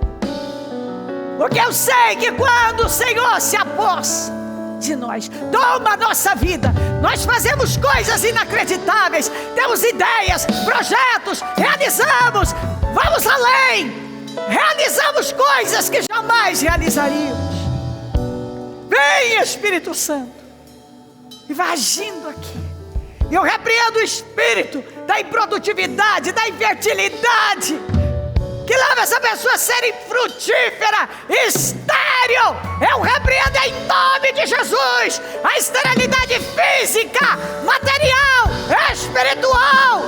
porque eu sei que quando o Senhor se apossa de nós, toma a nossa vida, nós fazemos coisas inacreditáveis, temos ideias, projetos, realizamos, vamos além, realizamos coisas que jamais realizaríamos. Vem Espírito Santo e vai agindo aqui. Eu repreendo o espírito da improdutividade, da infertilidade, que leva essa pessoa a ser infrutífera, estéril. Eu repreendo em nome de Jesus a esterilidade física, material, espiritual.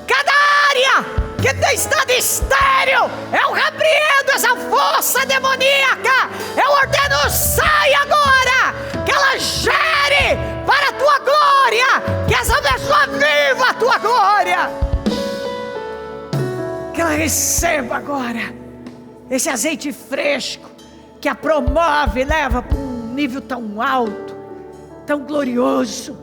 Cada área que tem estado estéril, eu repreendo essa força demoníaca. Eu ordeno, sai agora, que ela gere para a tua glória, que essa pessoa viva a tua glória, que ela receba agora esse azeite fresco que a promove e leva para um nível tão alto, tão glorioso.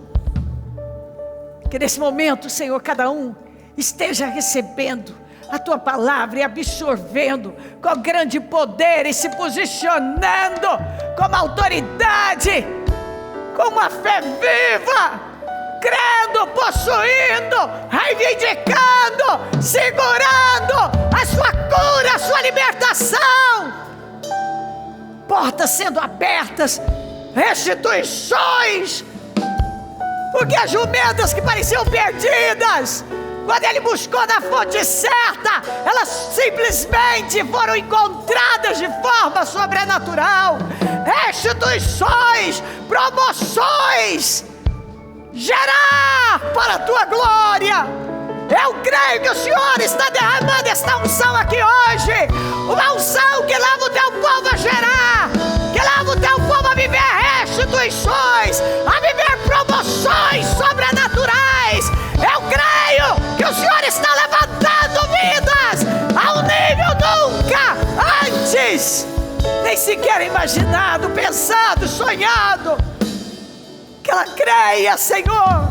Que nesse momento, Senhor, cada um esteja recebendo a tua palavra e absorvendo com grande poder e se posicionando como autoridade, com uma fé viva, crendo, possuindo, reivindicando, segurando a sua cura, a sua libertação. Portas sendo abertas, restituições, porque as jumentas que pareciam perdidas, quando ele buscou na fonte certa, elas simplesmente foram encontradas de forma sobrenatural. Restituições, promoções, gerar para a tua glória. Eu creio que o Senhor está derramando esta unção aqui hoje, uma unção que leva o teu povo a gerar, que leva o teu povo a viver restituições, a viver promoções sobrenaturais. Eu creio que o Senhor está levantando vidas a um nível nunca antes, nem sequer imaginado, pensado, sonhado. Que ela creia, Senhor,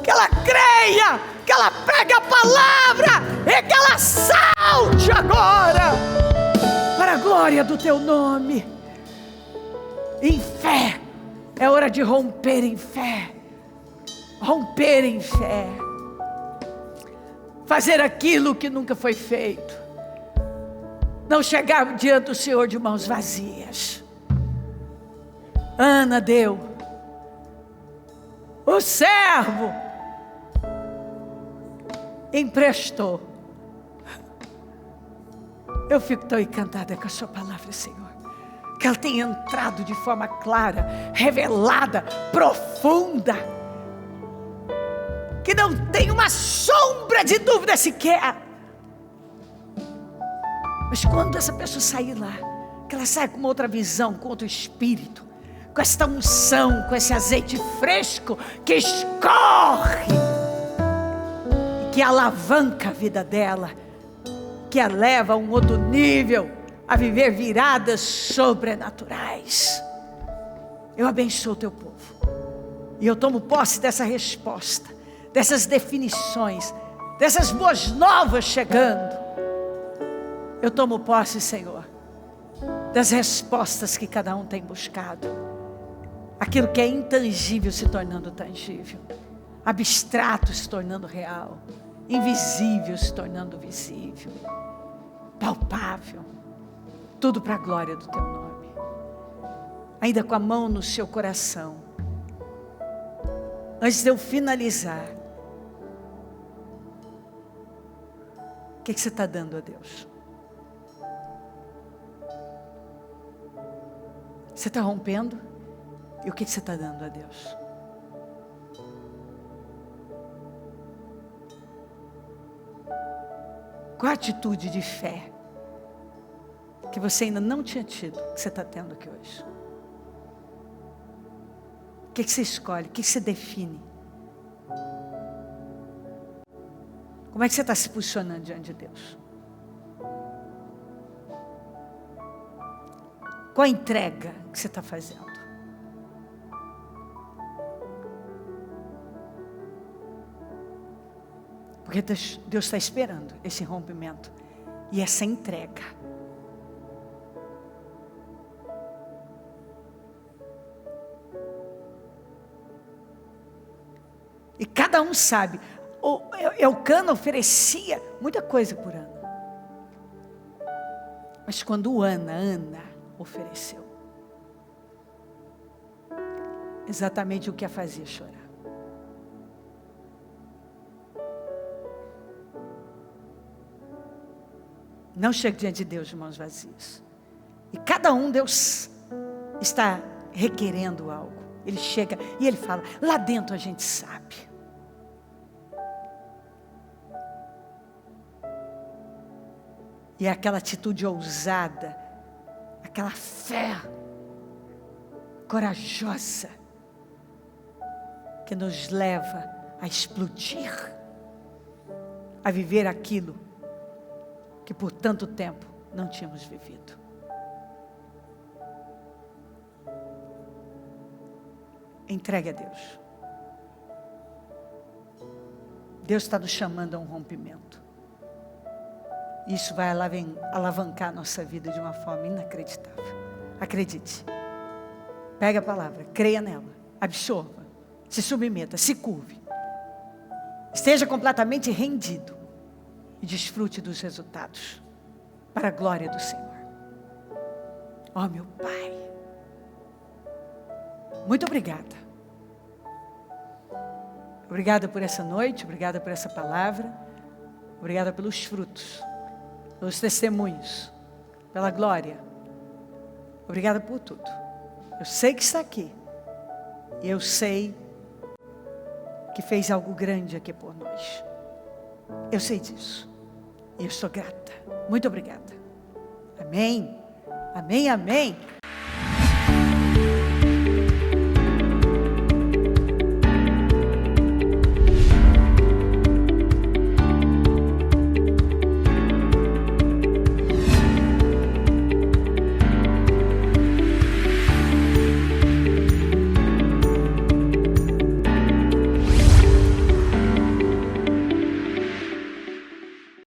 que ela creia que ela pegue a palavra e que ela salte agora, para a glória do teu nome, em fé. É hora de romper em fé, romper em fé, fazer aquilo que nunca foi feito, não chegar diante do Senhor de mãos vazias. Ana deu, o servo emprestou. Eu fico tão encantada com a sua palavra, Senhor, que ela tem entrado de forma clara, revelada, profunda, que não tem uma sombra de dúvida sequer. Mas quando essa pessoa sair lá, que ela saia com uma outra visão, com outro espírito, com esta unção, com esse azeite fresco que escorre e que alavanca a vida dela, que a leva a um outro nível, a viver viradas sobrenaturais. Eu abençoo o teu povo, e eu tomo posse dessa resposta, dessas definições, dessas boas novas chegando. Eu tomo posse, Senhor, das respostas que cada um tem buscado, aquilo que é intangível se tornando tangível, abstrato se tornando real, invisível se tornando visível, palpável, tudo para a glória do teu nome. Ainda com a mão no seu coração, antes de eu finalizar, o que você está dando a Deus? Você está rompendo? E o que você está dando a Deus? Qual a atitude de fé que você ainda não tinha tido, que você está tendo aqui hoje? O que você escolhe? O que você define? Como é que você está se posicionando diante de Deus? Qual a entrega que você está fazendo? Porque Deus está esperando esse rompimento e essa entrega. E cada um sabe. Elcana oferecia muita coisa por Ana. Mas quando Ana ofereceu, exatamente o que a fazia chorar. Não chegue diante de Deus de mãos vazias. E cada um, Deus está requerendo algo. Ele chega e ele fala, lá dentro a gente sabe. E é aquela atitude ousada, aquela fé corajosa, que nos leva a explodir, a viver aquilo que por tanto tempo não tínhamos vivido. Entregue a Deus. Deus está nos chamando a um rompimento. Isso vai alavancar a nossa vida de uma forma inacreditável. Acredite. Pega a palavra, creia nela, absorva, se submeta, se curve. Esteja completamente rendido e desfrute dos resultados, para a glória do Senhor. Ó meu Pai, muito obrigada. Obrigada por essa noite, obrigada por essa palavra, obrigada pelos frutos, pelos testemunhos, pela glória. Obrigada por tudo. Eu sei que está aqui, e eu sei que fez algo grande aqui por nós. Eu sei disso. E eu sou grata. Muito obrigada. Amém. Amém, amém.